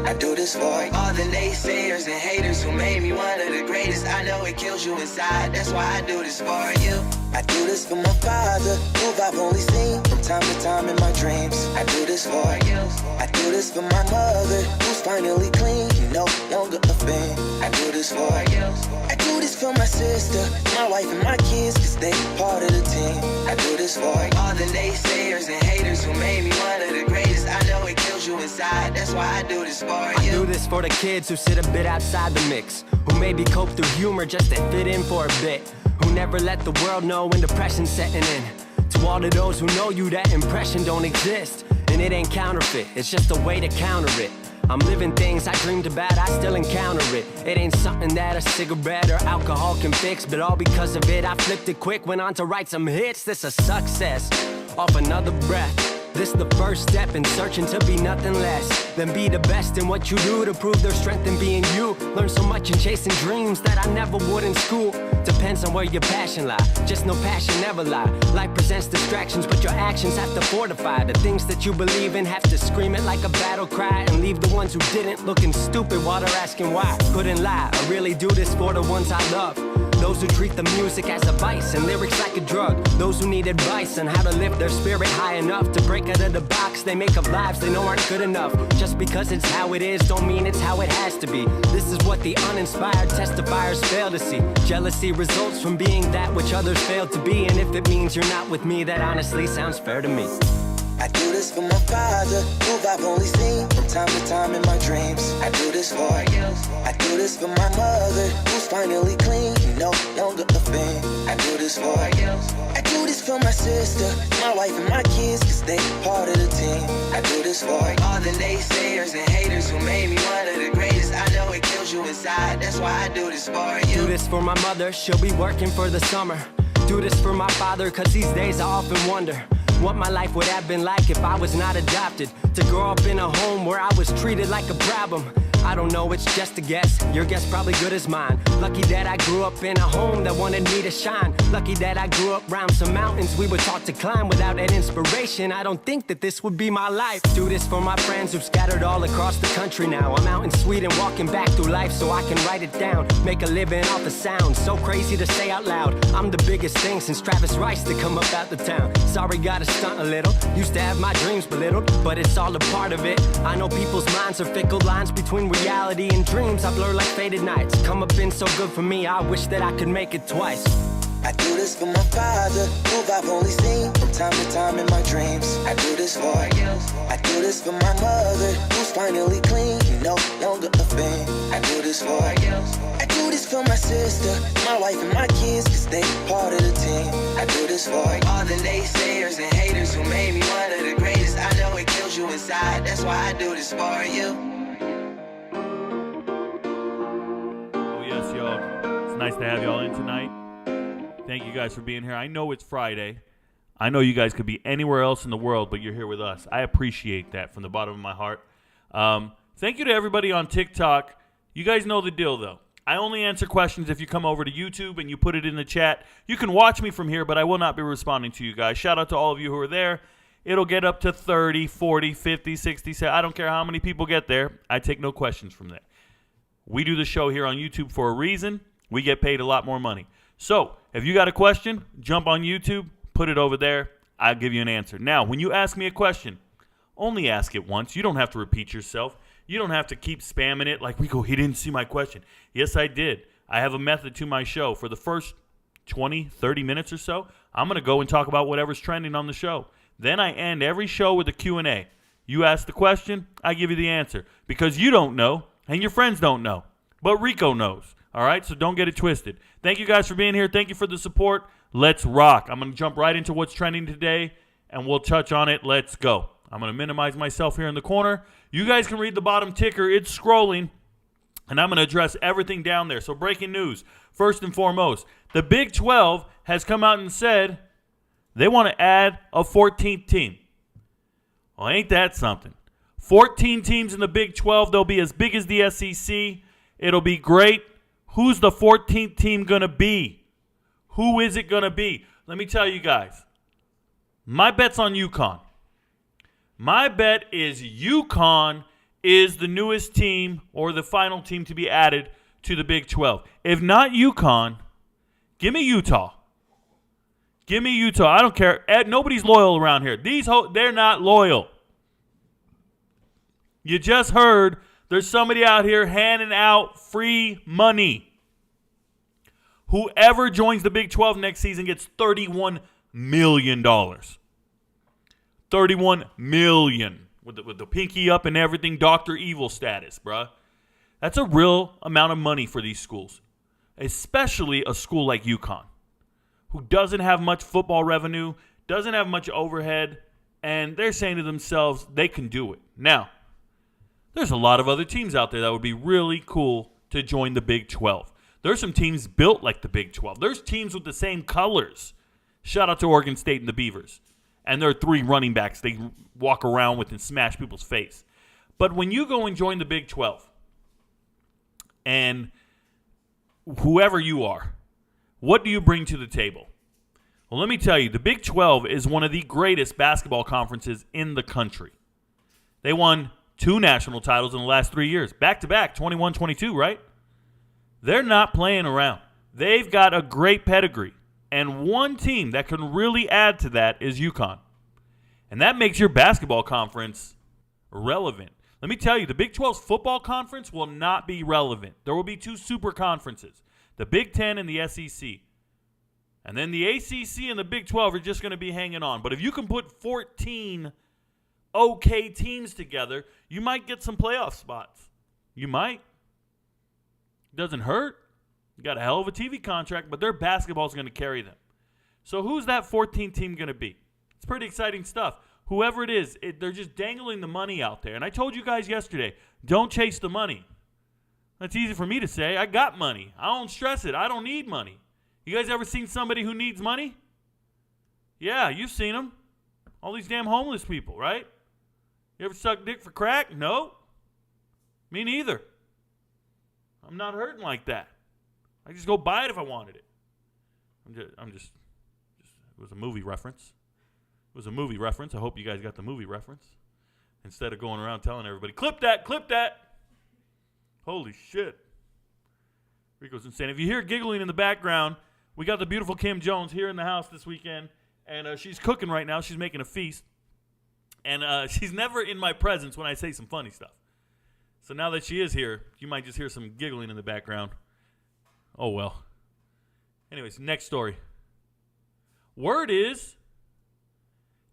I do this for all the naysayers and haters who made me one of the greatest. I know it kills you inside, that's why I do this for you. I do this for my father, who I've only seen from time to time in my dreams. I do this for you. I do this for my mother, who's finally clean, no longer a fan. I do this for you. I do this for my sister, my wife and my kids, cause they part of the team. I do this for all the naysayers and haters who made me one of the greatest. I know it kills you inside, that's why I do this for you. I do this for the kids who sit a bit outside the mix, who maybe cope through humor just to fit in for a bit, who never let the world know when depression's setting in. To all of those who know you, that impression don't exist, and it ain't counterfeit, it's just a way to counter it. I'm living things I dreamed about, I still encounter it. It ain't something that a cigarette or alcohol can fix, but all because of it, I flipped it quick, went on to write some hits. This a success, off another breath. This the first step in searching to be nothing less than be the best in what you do to prove there's strength in being you. Learn so much in chasing dreams that I never would in school. Depends on where your passion lie, just no passion never lie. Life presents distractions, but your actions have to fortify. The things that you believe in have to scream it like a battle cry, and leave the ones who didn't looking stupid while they're asking why. Couldn't lie, I really do this for the ones I love. Those who treat the music as a vice and lyrics like a drug. Those who need advice on how to lift their spirit high enough to break out of the box they make of lives they know aren't good enough. Just because it's how it is don't mean it's how it has to be. This is what the uninspired testifiers fail to see. Jealousy results from being that which others fail to be, and if it means you're not with me, that honestly sounds fair to me. I do this for my father, who I've only seen from time to time in my dreams. I do this for you. I do this for my mother, who's finally clean, no longer a fan. I do this for you. I do this for my sister, my wife and my kids, cause they part of the team. I do this for all the naysayers and haters who made me one of the greatest. I know it kills you inside, that's why I do this for you. Do this for my mother, she'll be working for the summer. Do this for my father, cause these days I often wonder what my life would have been like if I was not adopted. To grow up in a home where I was treated like a problem. I don't know, it's just a guess. Your guess probably good as mine. Lucky that I grew up in a home that wanted me to shine. Lucky that I grew up around some mountains we were taught to climb. Without that inspiration, I don't think that this would be my life. Do this for my friends who've scattered all across the country now. I'm out in Sweden walking back through life so I can write it down. Make a living off the sound, so crazy to say out loud. I'm the biggest thing since Travis Rice to come up out the town. Sorry, gotta stunt a little. Used to have my dreams belittled, but it's all a part of it. I know people's minds are fickle, lines between reality and dreams I blur like faded nights. Come up been so good for me, I wish that I could make it twice. I do this for my father, who I've only seen from time to time in my dreams. I do this for you. I do this for my mother, who's finally clean, no longer a fan. I do this for you. I do this for my sister, my wife and my kids, cause they part of the team. I do this for all the naysayers and haters who made me one of the greatest. I know it kills you inside, that's why I do this for you. It's nice to have y'all in tonight. Thank you guys for being here. I know it's Friday. I know you guys could be anywhere else in the world, but you're here with us. I appreciate that from the bottom of my heart. Thank you to everybody on TikTok. You guys know the deal, though. I only answer questions if you come over to YouTube and you put it in the chat. You can watch me from here, but I will not be responding to you guys. Shout out to all of you who are there. It'll get up to 30, 40, 50, 60. I don't care how many people get there. I take no questions from there. We do the show here on YouTube for a reason. We get paid a lot more money. So if you got a question, jump on YouTube, put it over there. I'll give you an answer. Now, when you ask me a question, only ask it once. You don't have to repeat yourself. You don't have to keep spamming it like, Rico, he didn't see my question. Yes, I did. I have a method to my show. For the first 20, 30 minutes or so, I'm going to go and talk about whatever's trending on the show. Then I end every show with a Q&A. You ask the question, I give you the answer. Because you don't know, and your friends don't know. But Rico knows. All right, so don't get it twisted. Thank you guys for being here. Thank you for the support. Let's rock. I'm going to jump right into what's trending today, and we'll touch on it. Let's go. I'm going to minimize myself here in the corner. You guys can read the bottom ticker. It's scrolling, and I'm going to address everything down there. So breaking news, first and foremost, the Big 12 has come out and said they want to add a 14th team. Well, ain't that something? 14 teams in the Big 12. They'll be as big as the SEC. It'll be great. Who's the 14th team going to be? Who is it going to be? Let me tell you guys. My bet's on UConn. My bet is UConn is the newest team or the final team to be added to the Big 12? If not UConn, give me Utah. Give me Utah. I don't care. Nobody's loyal around here. They're not loyal. You just heard there's somebody out here handing out free money. Whoever joins the Big 12 next season gets $31 million. $31 million. With the pinky up and everything, Dr. Evil status, bruh. That's a real amount of money for these schools. Especially a school like UConn, who doesn't have much football revenue, doesn't have much overhead, and they're saying to themselves, they can do it. Now, there's a lot of other teams out there that would be really cool to join the Big 12. There's some teams built like the Big 12. There's teams with the same colors. Shout out to Oregon State and the Beavers. And there are 3 running backs they walk around with and smash people's face. But when you go and join the Big 12, and whoever you are, what do you bring to the table? Well, let me tell you, the Big 12 is one of the greatest basketball conferences in the country. They won 2 national titles in the last 3 years. Back-to-back, 21-22, right? They're not playing around. They've got a great pedigree. And one team that can really add to that is UConn. And that makes your basketball conference relevant. Let me tell you, the Big 12's football conference will not be relevant. There will be 2 super conferences, the Big 10 and the SEC. And then the ACC and the Big 12 are just going to be hanging on. But if you can put 14 okay teams together, you might get some playoff spots. You might. Doesn't hurt. You got a hell of a TV contract, but their basketball is going to carry them. So who's that 14 team going to be? It's pretty exciting stuff. Whoever it is, they're just dangling the money out there. And I told you guys yesterday, don't chase the money. That's easy for me to say. I got money. I don't stress it. I don't need money. You guys ever seen somebody who needs money? Yeah, you've seen them. All these damn homeless people, right? You ever suck dick for crack? No. Me neither. I'm not hurting like that. I just go buy it if I wanted it. I'm just it was a movie reference. It was a movie reference. I hope you guys got the movie reference. Instead of going around telling everybody, clip that, clip that. Holy shit. Rico's insane. If you hear giggling in the background, we got the beautiful Kim Jones here in the house this weekend, and she's cooking right now. She's making a feast. And she's never in my presence when I say some funny stuff. So now that she is here, you might just hear some giggling in the background. Oh, well. Anyways, next story. Word is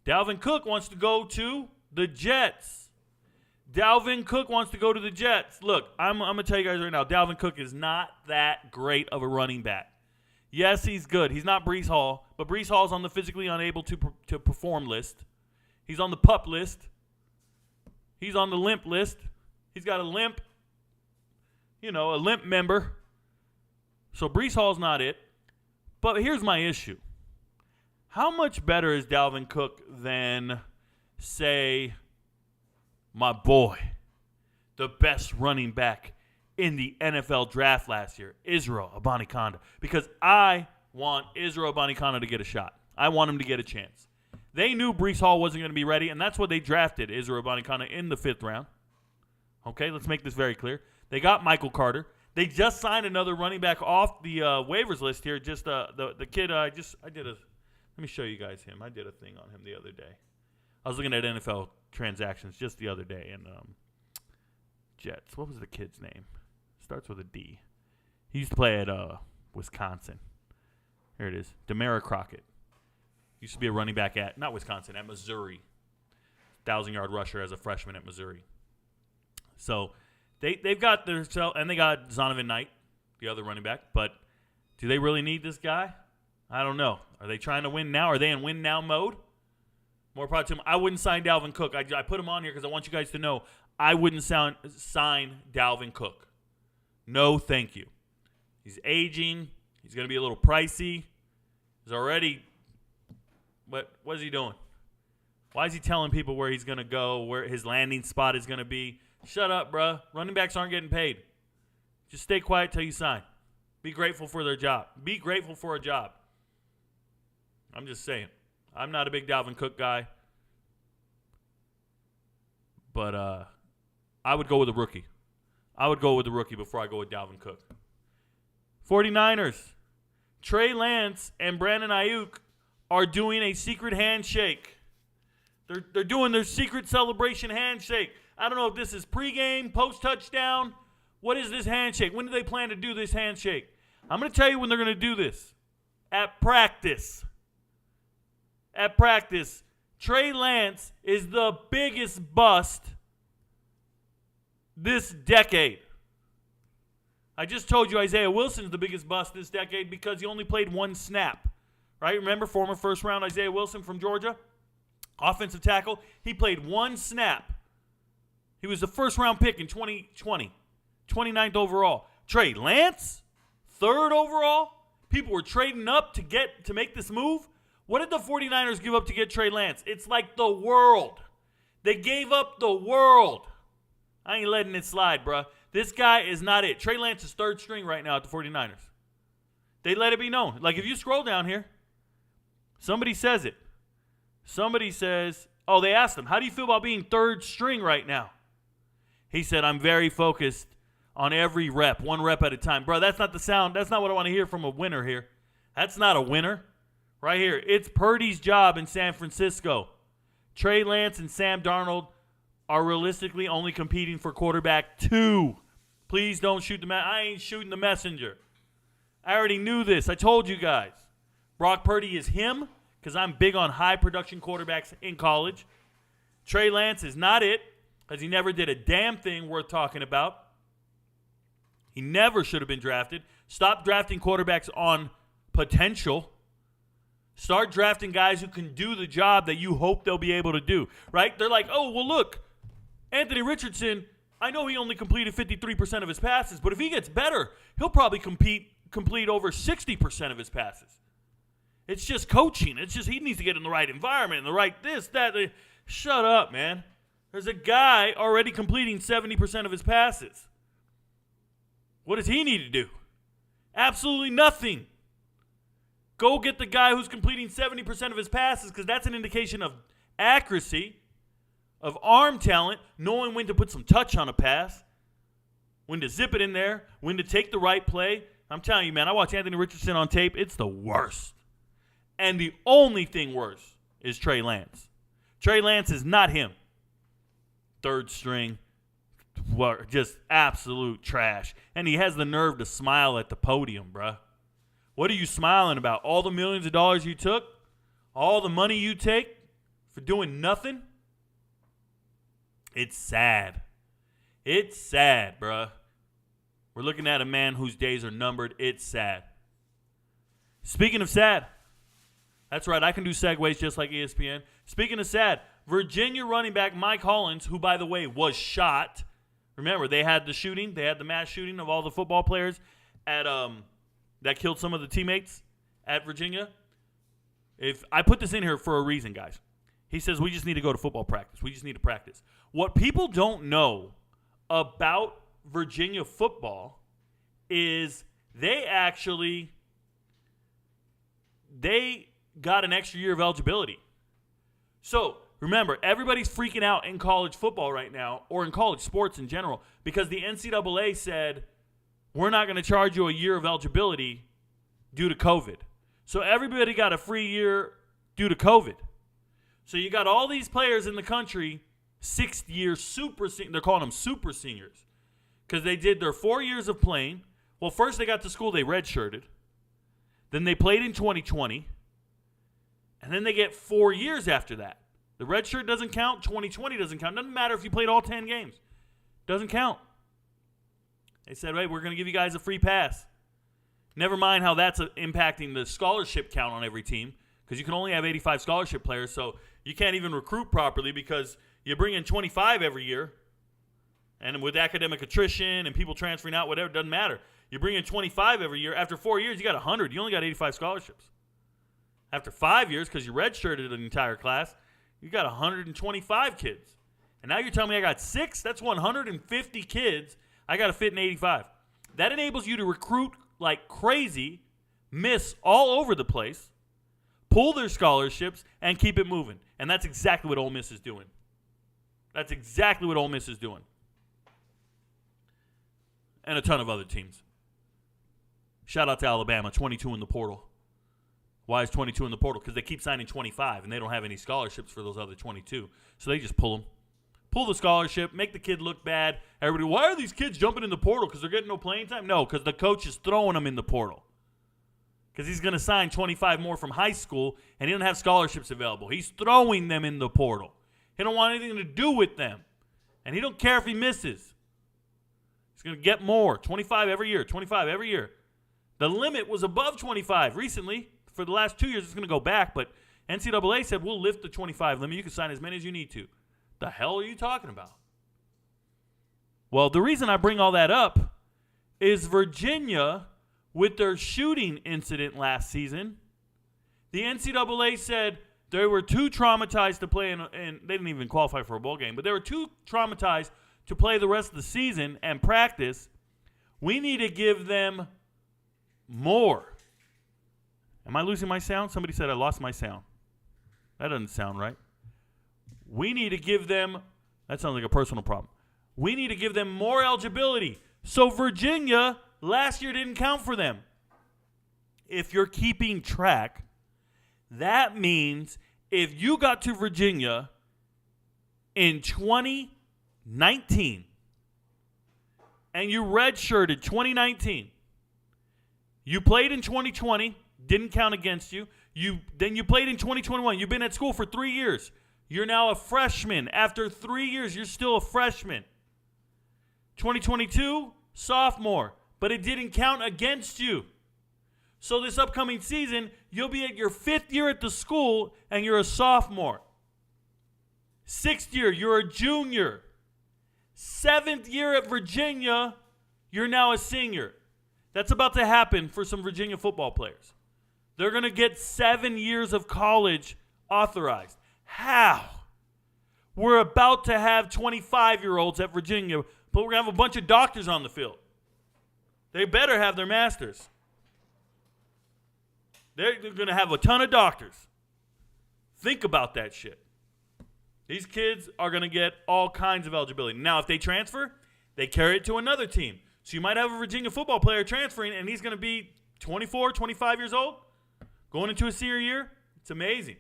Dalvin Cook wants to go to the Jets. Dalvin Cook wants to go to the Jets. Look, I'm going to tell you guys right now, Dalvin Cook is not that great of a running back. Yes, he's good. He's not Breece Hall, but Breece Hall's on the physically unable to perform list. He's on the PUP list. He's on the limp list. He's got a limp, a limp member. So Breece Hall's not it. But here's my issue. How much better is Dalvin Cook than, say, my boy, the best running back in the NFL draft last year, Israel Abanikanda? Because I want Israel Abanikanda to get a shot. I want him to get a chance. They knew Breece Hall wasn't going to be ready, and that's what they drafted Israel Abanikanda in the 5th round. Okay, let's make this very clear. They got Michael Carter. They just signed another running back off the waivers list here. Just the kid. Let me show you guys him. I did a thing on him the other day. I was looking at NFL transactions just the other day, and Jets. What was the kid's name? Starts with a D. He used to play at Wisconsin. Here it is. Demara Crockett. Used to be a running back at Wisconsin, at Missouri. 1,000-yard rusher as a freshman at Missouri. So they've got and they got Zonovan Knight, the other running back. But do they really need this guy? I don't know. Are they trying to win now? Are they in win now mode? More proud to him. I wouldn't sign Dalvin Cook. I put him on here because I want you guys to know I wouldn't sign Dalvin Cook. No, thank you. He's aging. He's going to be a little pricey. He's already. What is he doing? Why is he telling people where he's going to go, where his landing spot is going to be? Shut up, bruh. Running backs aren't getting paid. Just stay quiet till you sign. Be grateful for their job. Be grateful for a job. I'm just saying. I'm not a big Dalvin Cook guy. But I would go with a rookie. I would go with the rookie before I go with Dalvin Cook. 49ers, Trey Lance and Brandon Ayuk are doing a secret handshake. They're doing their secret celebration handshake. I don't know if this is pregame, post-touchdown. What is this handshake? When do they plan to do this handshake? I'm going to tell you when they're going to do this. At practice. At practice. Trey Lance is the biggest bust this decade. I just told you Isaiah Wilson's the biggest bust this decade because he only played one snap. Right? Remember, former first-round Isaiah Wilson from Georgia? Offensive tackle. He played one snap. He was the first-round pick in 2020. 29th overall. Trey Lance, 3rd overall. People were trading up to make this move. What did the 49ers give up to get Trey Lance? It's like the world. They gave up the world. I ain't letting it slide, bruh. This guy is not it. Trey Lance is 3rd string right now at the 49ers. They let it be known. Like, if you scroll down here, somebody says it. Somebody says, oh, they asked him, how do you feel about being 3rd string right now? He said, I'm very focused on every rep, 1 rep at a time. Bro, that's not the sound. That's not what I want to hear from a winner here. That's not a winner. Right here. It's Purdy's job in San Francisco. Trey Lance and Sam Darnold are realistically only competing for quarterback 2. Please don't shoot the I ain't shooting the messenger. I already knew this. I told you guys. Brock Purdy is him because I'm big on high production quarterbacks in college. Trey Lance is not it because he never did a damn thing worth talking about. He never should have been drafted. Stop drafting quarterbacks on potential. Start drafting guys who can do the job that you hope they'll be able to do, right? They're like, oh, well, look, Anthony Richardson, I know he only completed 53% of his passes, but if he gets better, he'll probably complete over 60% of his passes. It's just coaching. It's just he needs to get in the right environment, in the right this, that. Shut up, man. There's a guy already completing 70% of his passes. What does he need to do? Absolutely nothing. Go get the guy who's completing 70% of his passes because that's an indication of accuracy, of arm talent, knowing when to put some touch on a pass, when to zip it in there, when to take the right play. I'm telling you, man, I watch Anthony Richardson on tape. It's the worst. And the only thing worse is Trey Lance. Trey Lance is not him. 3rd string. Just absolute trash. And he has the nerve to smile at the podium, bruh. What are you smiling about? All the millions of dollars you took? All the money you take for doing nothing? It's sad. It's sad, bruh. We're looking at a man whose days are numbered. It's sad. Speaking of sad, that's right, I can do segues just like ESPN. Speaking of sad, Virginia running back Mike Hollins, who, by the way, was shot. Remember, they had the shooting. They had the mass shooting of all the football players at that killed some of the teammates at Virginia. If I put this in here for a reason, guys. He says we just need to go to football practice. We just need to practice. What people don't know about Virginia football is they got an extra year of eligibility. So, remember, everybody's freaking out in college football right now, or in college sports in general, because the NCAA said, we're not going to charge you a year of eligibility due to COVID. So everybody got a free year due to COVID. So you got all these players in the country, 6th-year they're calling them super seniors, because they did their 4 years of playing. Well, first they got to school, they redshirted. Then they played in 2020. And then they get 4 years after that. The red shirt doesn't count. 2020 doesn't count. Doesn't matter if you played all 10 games. Doesn't count. They said, hey, we're going to give you guys a free pass. Never mind how that's impacting the scholarship count on every team, because you can only have 85 scholarship players, so you can't even recruit properly because you bring in 25 every year. And with academic attrition and people transferring out, whatever, it doesn't matter. You bring in 25 every year. After 4 years, you got 100. You only got 85 scholarships. After 5 years, because you redshirted an entire class, you got 125 kids. And now you're telling me I got 6? That's 150 kids I got to fit in 85. That enables you to recruit like crazy, miss all over the place, pull their scholarships, and keep it moving. And that's exactly what Ole Miss is doing. That's exactly what Ole Miss is doing. and a ton of other teams. Shout out to Alabama, 22 in the portal. Why is 22 in the portal? Because they keep signing 25, and they don't have any scholarships for those other 22. So they just pull them. Pull the scholarship, make the kid look bad. Everybody, why are these kids jumping in the portal? Because they're getting no playing time? No, because the coach is throwing them in the portal. Because he's going to sign 25 more from high school, and he doesn't have scholarships available. He's throwing them in the portal. He don't want anything to do with them. And he don't care if he misses. He's going to get more. 25 every year, 25 every year. The limit was above 25 recently. For the last 2 years, it's going to go back, but NCAA said we'll lift the 25 limit. You can sign as many as you need to. The hell are you talking about? Well, the reason I bring all that up is Virginia, with their shooting incident last season, the NCAA said they were too traumatized to play, and they didn't even qualify for a bowl game, but they were too traumatized to play the rest of the season and practice. We need to give them more. Am I losing my sound? Somebody said I lost my sound. That doesn't sound right. We need to give them, that sounds like a personal problem. We need to give them more eligibility. So Virginia last year didn't count for them. If you're keeping track, that means if you got to Virginia in 2019 and you redshirted 2019, you played in 2020, didn't count against you. Then you played in 2021. You've been at school for 3 years. You're now a freshman. After 3 years, you're still a freshman. 2022, sophomore. But it didn't count against you. So this upcoming season, you'll be at your 5th year at the school, and you're a sophomore. 6th year, you're a junior. 7th year at Virginia, you're now a senior. That's about to happen for some Virginia football players. They're going to get 7 years of college authorized. How? We're about to have 25-year-olds at Virginia, but we're going to have a bunch of doctors on the field. They better have their masters. They're going to have a ton of doctors. Think about that shit. These kids are going to get all kinds of eligibility. Now, if they transfer, they carry it to another team. So you might have a Virginia football player transferring, and he's going to be 24, 25 years old. Going into a senior year, it's amazing.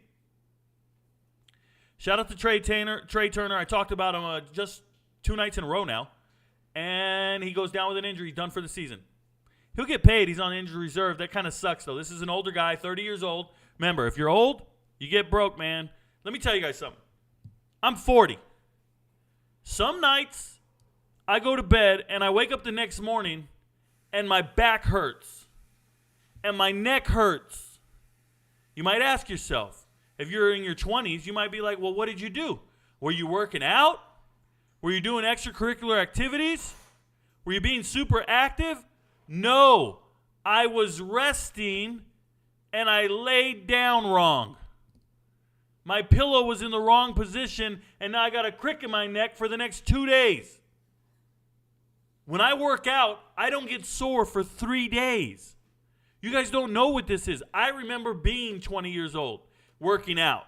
Shout out to Trey Turner. I talked about him just 2 nights in a row now. And he goes down with an injury. He's done for the season. He'll get paid. He's on injury reserve. That kind of sucks, though. This is an older guy, 30 years old. Remember, if you're old, you get broke, man. Let me tell you guys something. I'm 40. Some nights, I go to bed, and I wake up the next morning, and my back hurts. And my neck hurts. You might ask yourself, if you're in your 20s, you might be like, well, what did you do? Were you working out? Were you doing extracurricular activities? Were you being super active? No. I was resting, and I laid down wrong. My pillow was in the wrong position, and now I got a crick in my neck for the next 2 days. When I work out, I don't get sore for 3 days. You guys don't know what this is. I remember being 20 years old, working out.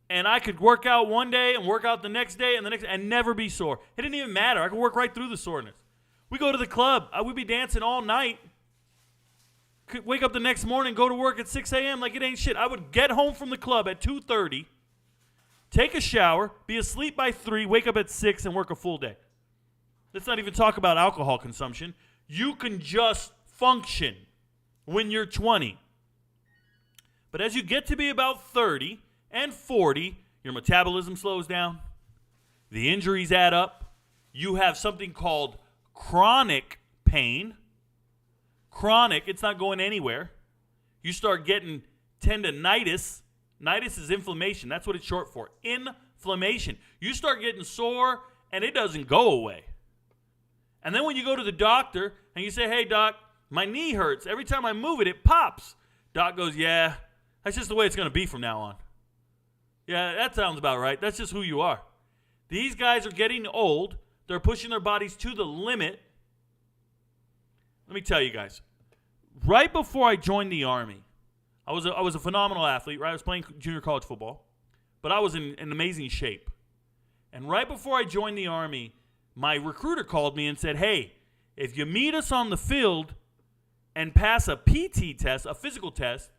And I could work out one day and work out the next day and never be sore. It didn't even matter. I could work right through the soreness. We go to the club. We'd be dancing all night. Could wake up the next morning, go to work at 6 a.m. like it ain't shit. I would get home from the club at 2:30, take a shower, be asleep by 3, wake up at 6, and work a full day. Let's not even talk about alcohol consumption. You can just function when you're 20. But as you get to be about 30 and 40, your metabolism slows down. The injuries add up. You have something called chronic pain. Chronic, it's not going anywhere. You start getting tendinitis. Nitis is inflammation. That's what it's short for. Inflammation. You start getting sore, and it doesn't go away. And then when you go to the doctor and you say, hey, doc, my knee hurts. Every time I move it, it pops. Doc goes, yeah, that's just the way it's going to be from now on. Yeah, that sounds about right. That's just who you are. These guys are getting old. They're pushing their bodies to the limit. Let me tell you guys. Right before I joined the Army, I was a phenomenal athlete, right? I was playing junior college football, but I was in amazing shape. And right before I joined the Army, my recruiter called me and said, hey, if you meet us on the field and pass a PT test, a physical test,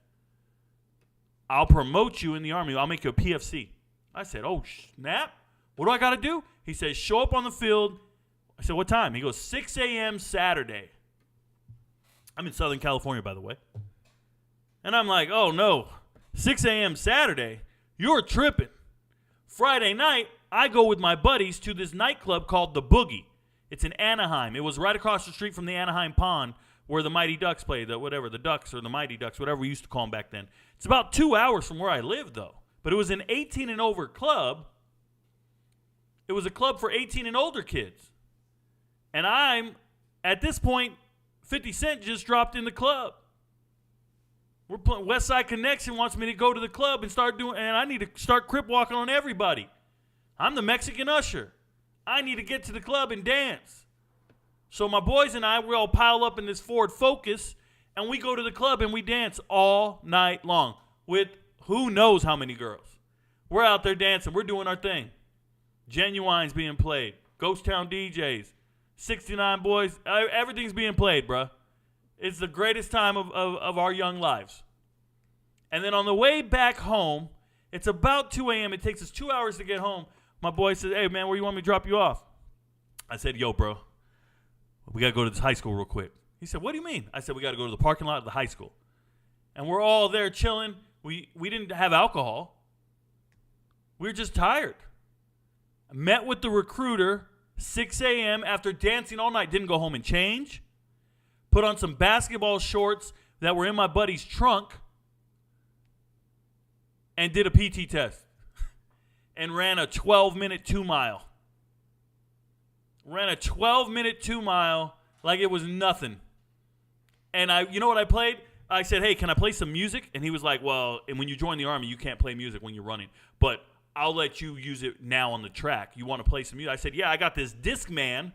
I'll promote you in the Army. I'll make you a PFC. I said, oh, snap. What do I got to do? He says, show up on the field. I said, what time? He goes, 6 a.m. Saturday. I'm in Southern California, by the way. And I'm like, oh, no. 6 a.m. Saturday? You're tripping. Friday night, I go with my buddies to this nightclub called The Boogie. It's in Anaheim. It was right across the street from the Anaheim Pond where the Mighty Ducks play, the Ducks or the Mighty Ducks, whatever we used to call them back then. It's about 2 hours from where I live, though. But it was an 18 and over club. It was a club for 18 and older kids. And I'm, at this point, 50 Cent just dropped in the club. We're playing West Side Connection wants me to go to the club and and I need to start crip walking on everybody. I'm the Mexican usher. I need to get to the club and dance. So my boys and I, we all pile up in this Ford Focus, and we go to the club and we dance all night long with who knows how many girls. We're out there dancing. We're doing our thing. Genuine's being played. Ghost Town DJs. 69 Boys. Everything's being played, bruh. It's the greatest time of our young lives. And then on the way back home, it's about 2 a.m. It takes us 2 hours to get home. My boy says, hey, man, where you want me to drop you off? I said, yo, bro, we got to go to this high school real quick. He said, what do you mean? I said, we got to go to the parking lot of the high school. And we're all there chilling. We didn't have alcohol. We were just tired. I met with the recruiter 6 a.m. after dancing all night. Didn't go home and change. Put on some basketball shorts that were in my buddy's trunk and did a PT test and ran a 12-minute 2-mile. Ran a 12-minute 2-mile like it was nothing. And you know what I played? I said, hey, can I play some music? And he was like, well, and when you join the Army, you can't play music when you're running. But I'll let you use it now on the track. You want to play some music? I said, yeah, I got this Discman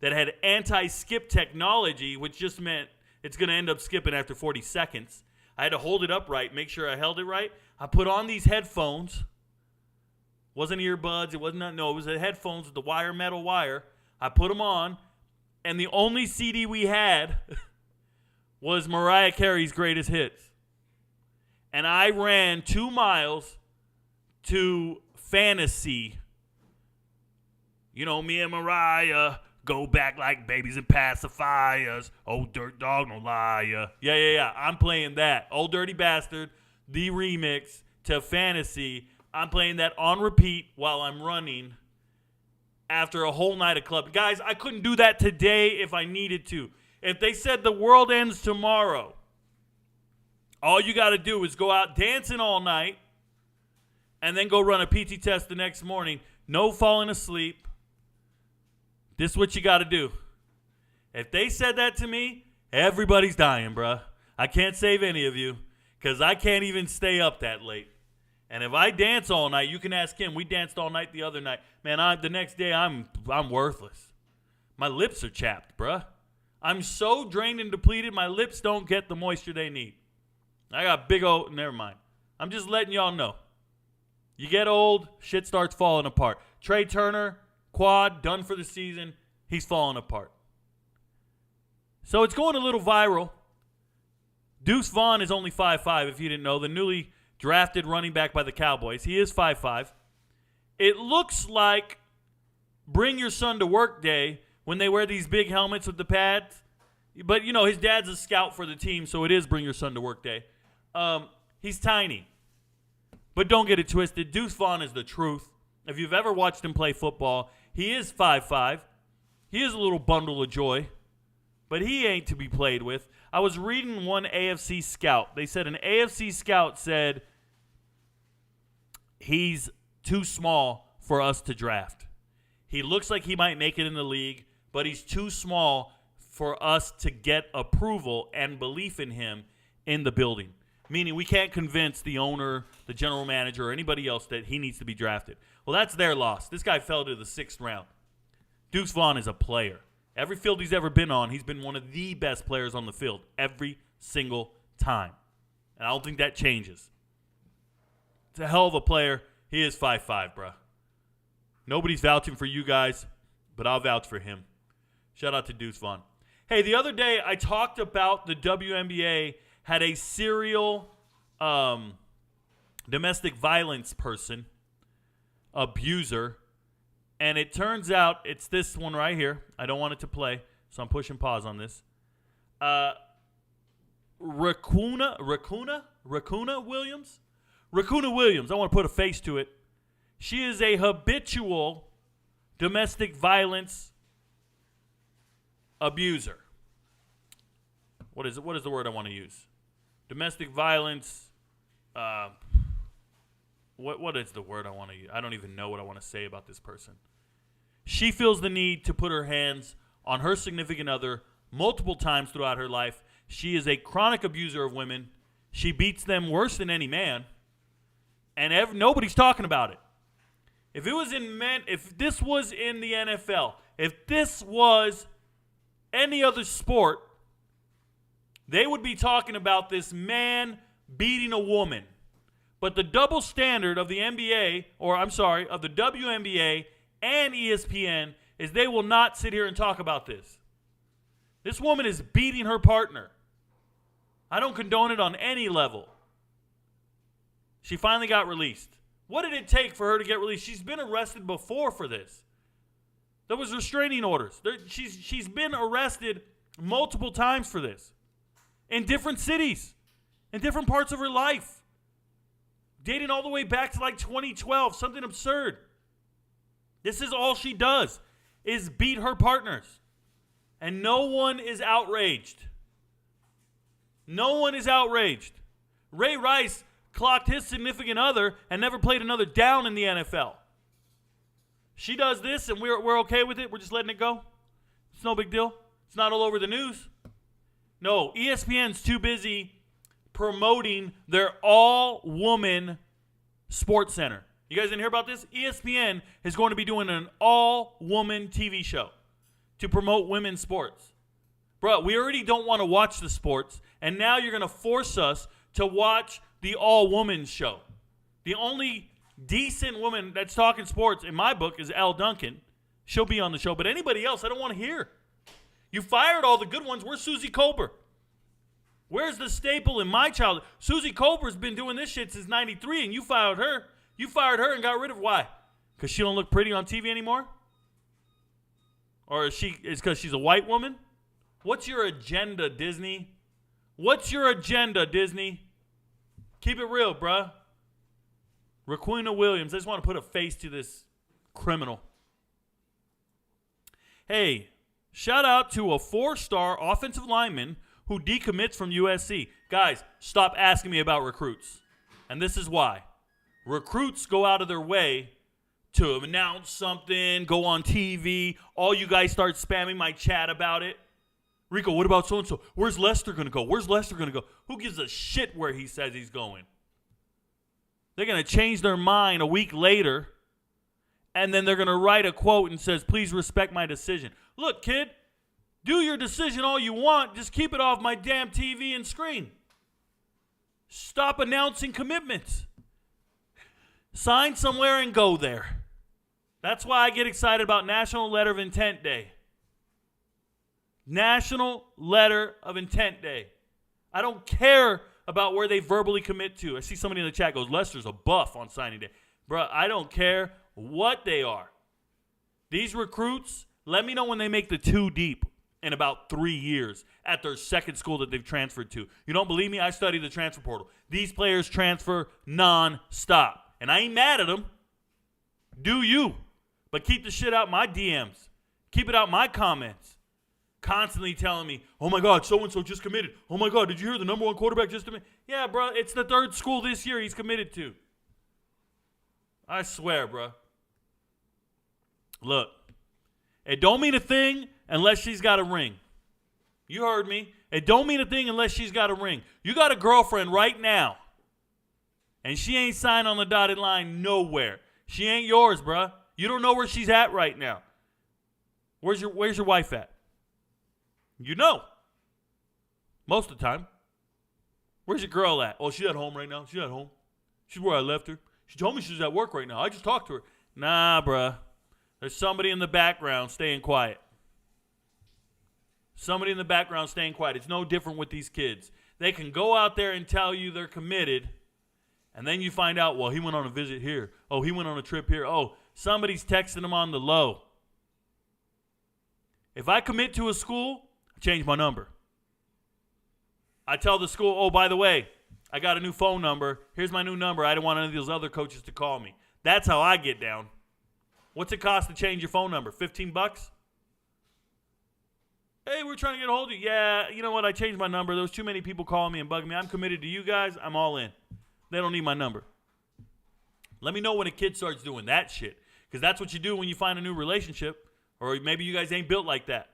that had anti-skip technology, which just meant it's going to end up skipping after 40 seconds. I had to hold it upright, make sure I held it right. I put on these headphones. Wasn't earbuds. It wasn't, no, it was the headphones with the metal wire. I put them on, and the only CD we had was Mariah Carey's Greatest Hits. And I ran 2 miles to Fantasy. You know, me and Mariah go back like babies and pacifiers. Oh, dirt dog, no liar. Yeah. I'm playing that. Old Dirty Bastard, the remix to Fantasy. I'm playing that on repeat while I'm running after a whole night of club. Guys, I couldn't do that today if I needed to. If they said the world ends tomorrow, all you got to do is go out dancing all night and then go run a PT test the next morning. No falling asleep. This is what you got to do. If they said that to me, everybody's dying, bruh. I can't save any of you because I can't even stay up that late. And if I dance all night, you can ask him. We danced all night the other night. Man, the next day I'm worthless. My lips are chapped, bruh. I'm so drained and depleted, my lips don't get the moisture they need. I got big old, never mind. I'm just letting y'all know. You get old, shit starts falling apart. Trey Turner, quad, done for the season. He's falling apart. So it's going a little viral. Deuce Vaughn is only 5'5", if you didn't know. The newly drafted running back by the Cowboys. He is 5'5". It looks like Bring Your Son to Work Day when they wear these big helmets with the pads. But, you know, his dad's a scout for the team, so it is Bring Your Son to Work Day. He's tiny. But don't get it twisted. Deuce Vaughn is the truth. If you've ever watched him play football, he is 5'5". He is a little bundle of joy. But he ain't to be played with. I was reading one AFC scout. They said an AFC scout said he's too small for us to draft. He looks like he might make it in the league, but he's too small for us to get approval and belief in him in the building. Meaning we can't convince the owner, the general manager, or anybody else that he needs to be drafted. Well, that's their loss. This guy fell to the 6th round. Deuce Vaughn is a player. Every field he's ever been on, he's been one of the best players on the field every single time. And I don't think that changes. It's a hell of a player. He is 5'5", bro. Nobody's vouching for you guys. but I'll vouch for him. Shout out to Deuce Vaughn. Hey, the other day I talked about the WNBA had a serial domestic violence person, abuser, and it turns out it's this one right here. I don't want it to play, so I'm pushing pause on this. Racuna Williams? Racuna Williams, I want to put a face to it. She is a habitual domestic violence abuser. What is it? What is the word I want to use? Domestic violence. What is the word I want to use? I don't even know what I want to say about this person. She feels the need to put her hands on her significant other multiple times throughout her life. She is a chronic abuser of women. She beats them worse than any man, and nobody's talking about it. If it was in men, if this was in the NFL, if this was any other sport, they would be talking about this man beating a woman. But the double standard of the NBA, of the WNBA and ESPN is they will not sit here and talk about this. This woman is beating her partner. I don't condone it on any level. She finally got released. What did it take for her to get released? She's been arrested before for this. There was restraining orders. She's been arrested multiple times for this. In different cities. In different parts of her life. Dating all the way back to like 2012. Something absurd. This is all she does. Is beat her partners. And no one is outraged. No one is outraged. Ray Rice clocked his significant other and never played another down in the NFL. She does this and we're okay with it. We're just letting it go. It's no big deal. It's not all over the news. No, ESPN's too busy promoting their all-woman sports center. You guys didn't hear about this? ESPN is going to be doing an all-woman TV show to promote women's sports. Bro, we already don't want to watch the sports, and now you're going to force us to watch the all-woman show. The only decent woman that's talking sports in my book is Elle Duncan. She'll be on the show, but anybody else I don't want to hear. You fired all the good ones. Where's Susie Colbert? Where's the staple in my childhood? Susie Colbert's been doing this shit since 93, and you fired her. You fired her and got rid of why? Because she don't look pretty on TV anymore? Or is because she's a white woman? What's your agenda, Disney? What's your agenda, Disney? Keep it real, bruh. Racuna Williams. I just want to put a face to this criminal. Hey, shout out to a 4-star offensive lineman who decommits from USC. Guys, stop asking me about recruits. And this is why. Recruits go out of their way to announce something, go on TV. All you guys start spamming my chat about it. Rico, what about so-and-so? Where's Lester going to go? Where's Lester going to go? Who gives a shit where he says he's going? They're going to change their mind a week later, and then they're going to write a quote and says, please respect my decision. Look, kid, do your decision all you want. Just keep it off my damn TV and screen. Stop announcing commitments. Sign somewhere and go there. That's why I get excited about National Letter of Intent Day. National Letter of Intent Day. I don't care about where they verbally commit to. I see somebody in the chat goes, Lester's a buff on signing day. Bruh, I don't care what they are. These recruits, let me know when they make the 2 deep in about 3 years at their second school that they've transferred to. You don't believe me? I study the transfer portal. These players transfer non-stop. And I ain't mad at them. Do you? But keep the shit out my DMs. Keep it out my comments. Constantly telling me, oh my God, so-and-so just committed. Oh my God, did you hear the number 1 quarterback just committed? Yeah, bro, it's the 3rd school this year he's committed to. I swear, bro. Look, it don't mean a thing unless she's got a ring. You heard me. It don't mean a thing unless she's got a ring. You got a girlfriend right now, and she ain't signed on the dotted line nowhere. She ain't yours, bro. You don't know where she's at right now. Where's your wife at? You know. Most of the time. Where's your girl at? Oh, she's at home right now. She's at home. She's where I left her. She told me she's at work right now. I just talked to her. Nah, bruh. There's somebody in the background staying quiet. Somebody in the background staying quiet. It's no different with these kids. They can go out there and tell you they're committed, and then you find out, well, he went on a visit here. Oh, he went on a trip here. Oh, somebody's texting him on the low. If I commit to a school, I change my number. I tell the school, oh, by the way, I got a new phone number. Here's my new number. I don't want any of those other coaches to call me. That's how I get down. What's it cost to change your phone number? $15? Hey, we're trying to get a hold of you. Yeah, you know what? I changed my number. There was too many people calling me and bugging me. I'm committed to you guys. I'm all in. They don't need my number. Let me know when a kid starts doing that shit, because that's what you do when you find a new relationship, or maybe you guys ain't built like that.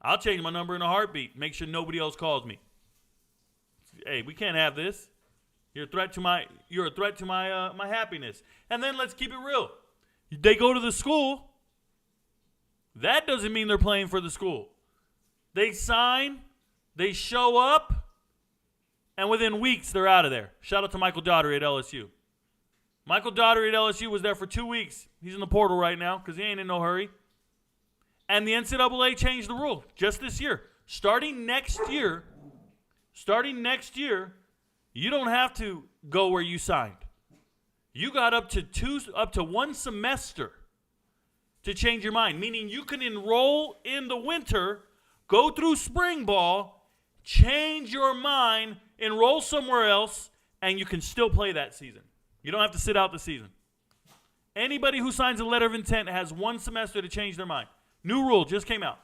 I'll change my number in a heartbeat. Make sure nobody else calls me. Hey, we can't have this. You're a threat to my my happiness. And then let's keep it real. They go to the school. That doesn't mean they're playing for the school. They sign, they show up, and within weeks they're out of there. Shout out to Michael Daugherty at LSU. Michael Daugherty at LSU was there for 2 weeks. He's in the portal right now because he ain't in no hurry. And the NCAA changed the rule just this year. Starting next year, you don't have to go where you signed. You got up to 1 semester to change your mind, meaning you can enroll in the winter, go through spring ball, change your mind, enroll somewhere else, and you can still play that season. You don't have to sit out the season. Anybody who signs a letter of intent has 1 semester to change their mind. New rule just came out.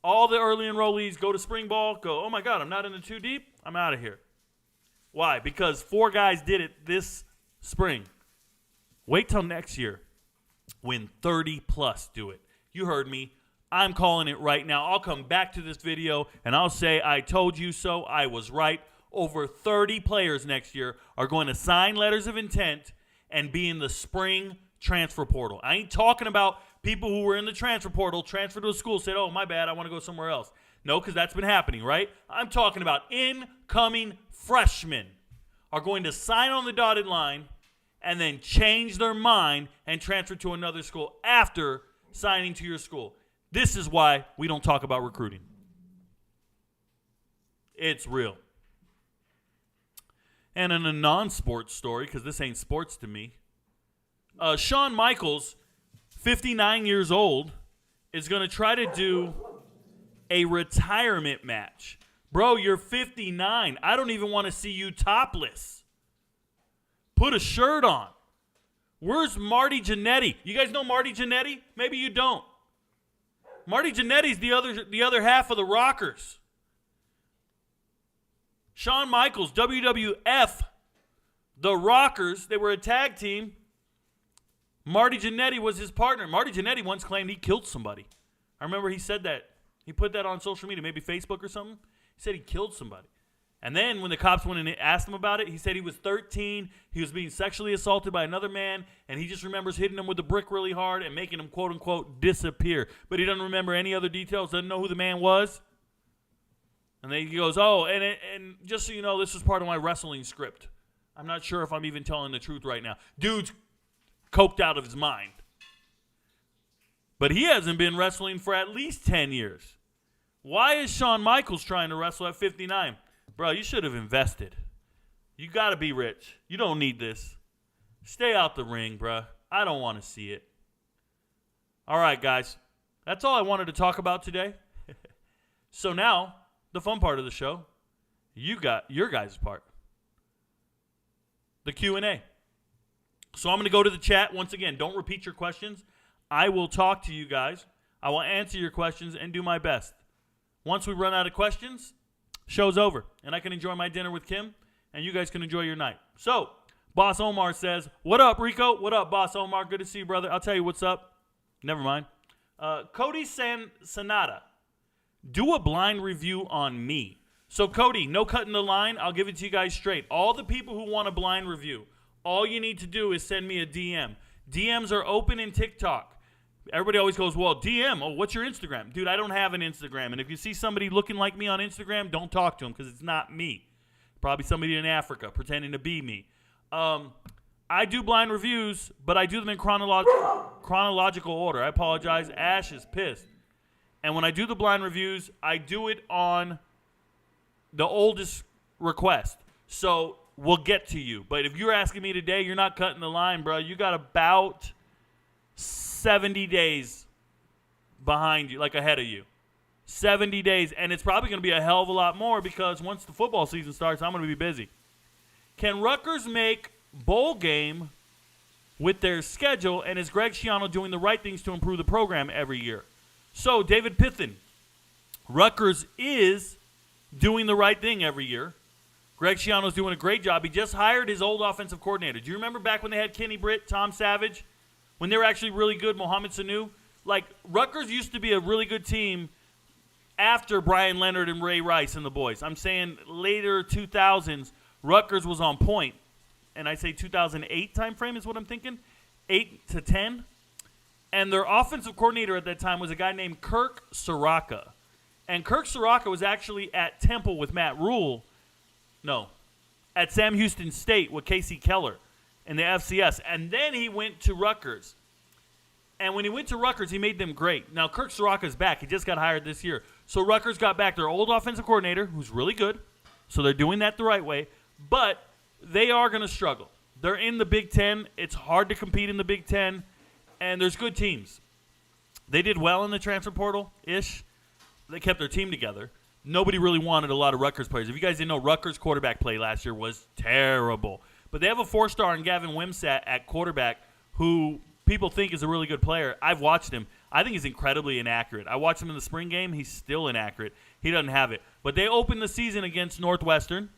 All the early enrollees go to spring ball, go, oh my God, I'm not in the 2 deep, I'm out of here. Why? Because 4 guys did it this spring. Wait till next year when 30 plus do it. You heard me. I'm calling it right now. I'll come back to this video and I'll say I told you so. I was right. Over 30 players next year are going to sign letters of intent and be in the spring transfer portal. I ain't talking about people who were in the transfer portal, transferred to a school, said, oh, my bad, I want to go somewhere else. No, because that's been happening, right? I'm talking about incoming freshmen are going to sign on the dotted line and then change their mind and transfer to another school after signing to your school. This is why we don't talk about recruiting. It's real. And in a non-sports story, because this ain't sports to me, Shawn Michaels, 59 years old, is going to try to do a retirement match. Bro, you're 59. I don't even want to see you topless. Put a shirt on. Where's Marty Jannetty? You guys know Marty Jannetty? Maybe you don't. Marty Jannetty's the other half of the Rockers. Shawn Michaels, WWF, the Rockers, they were a tag team. Marty Jannetty was his partner. Marty Jannetty once claimed he killed somebody. I remember he said that. He put that on social media, maybe Facebook or something. He said he killed somebody. And then when the cops went and asked him about it, he said he was 13, he was being sexually assaulted by another man, and he just remembers hitting him with a brick really hard and making him, quote unquote, disappear. But he doesn't remember any other details, doesn't know who the man was. And then he goes, oh, and just so you know, this was part of my wrestling script. I'm not sure if I'm even telling the truth right now. Dude's coked out of his mind. But he hasn't been wrestling for at least 10 years. Why is Shawn Michaels trying to wrestle at 59? Bro, you should have invested. You got to be rich. You don't need this. Stay out the ring, bro. I don't want to see it. All right, guys. That's all I wanted to talk about today. So now, the fun part of the show, you got your guys' part. The Q&A. So I'm going to go to the chat. Once again, don't repeat your questions. I will talk to you guys. I will answer your questions and do my best. Once we run out of questions, show's over. And I can enjoy my dinner with Kim, and you guys can enjoy your night. So, Boss Omar says, what up, Rico? What up, Boss Omar? Good to see you, brother. I'll tell you what's up. Never mind. Cody Sanada, do a blind review on me. So, Cody, no cutting the line. I'll give it to you guys straight. All the people who want a blind review, all you need to do is send me a DM. DMs are open in TikTok. Everybody always goes, well, DM, oh, what's your Instagram? Dude, I don't have an Instagram. And if you see somebody looking like me on Instagram, don't talk to them because it's not me. Probably somebody in Africa pretending to be me. I do blind reviews, but I do them in chronological order. I apologize. Ash is pissed. And when I do the blind reviews, I do it on the oldest request. So we'll get to you. But if you're asking me today, you're not cutting the line, bro. You got about 70 days behind you, like ahead of you. 70 days. And it's probably going to be a hell of a lot more because once the football season starts, I'm going to be busy. Can Rutgers make bowl game with their schedule, and is Greg Schiano doing the right things to improve the program every year? So, David Pithen, Rutgers is doing the right thing every year. Greg Schiano's doing a great job. He just hired his old offensive coordinator. Do you remember back when they had Kenny Britt, Tom Savage, when they were actually really good, Mohamed Sanu? Like, Rutgers used to be a really good team after Brian Leonard and Ray Rice and the boys. I'm saying later 2000s, Rutgers was on point. And I say 2008 time frame is what I'm thinking, 8 to 10. And their offensive coordinator at that time was a guy named Kirk Soraka. And Kirk Soraka was actually at Temple with Matt Rule. No, at Sam Houston State with Casey Keller in the FCS. And then he went to Rutgers. And when he went to Rutgers, he made them great. Now, Kirk Soraka's back. He just got hired this year. So Rutgers got back their old offensive coordinator, who's really good. So they're doing that the right way. But they are going to struggle. They're in the Big Ten. It's hard to compete in the Big Ten. And there's good teams. They did well in the transfer portal-ish. They kept their team together. Nobody really wanted a lot of Rutgers players. If you guys didn't know, Rutgers quarterback play last year was terrible. But they have a 4-star in Gavin Wimsatt at quarterback who people think is a really good player. I've watched him. I think he's incredibly inaccurate. I watched him in the spring game. He's still inaccurate. He doesn't have it. But they opened the season against Northwestern.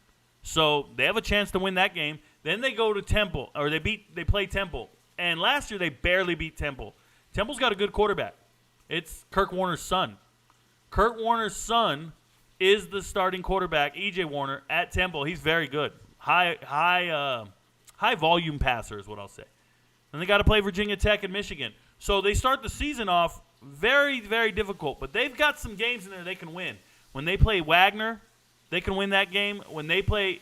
So they have a chance to win that game. Then they go to Temple, or they play Temple. And last year they barely beat Temple. Temple's got a good quarterback. It's Kurt Warner's son. Kurt Warner's son is the starting quarterback, E.J. Warner, at Temple. He's very good. High volume passer is what I'll say. And they got to play Virginia Tech and Michigan. So they start the season off very, very difficult. But they've got some games in there they can win. When they play Wagner, they can win that game. When they play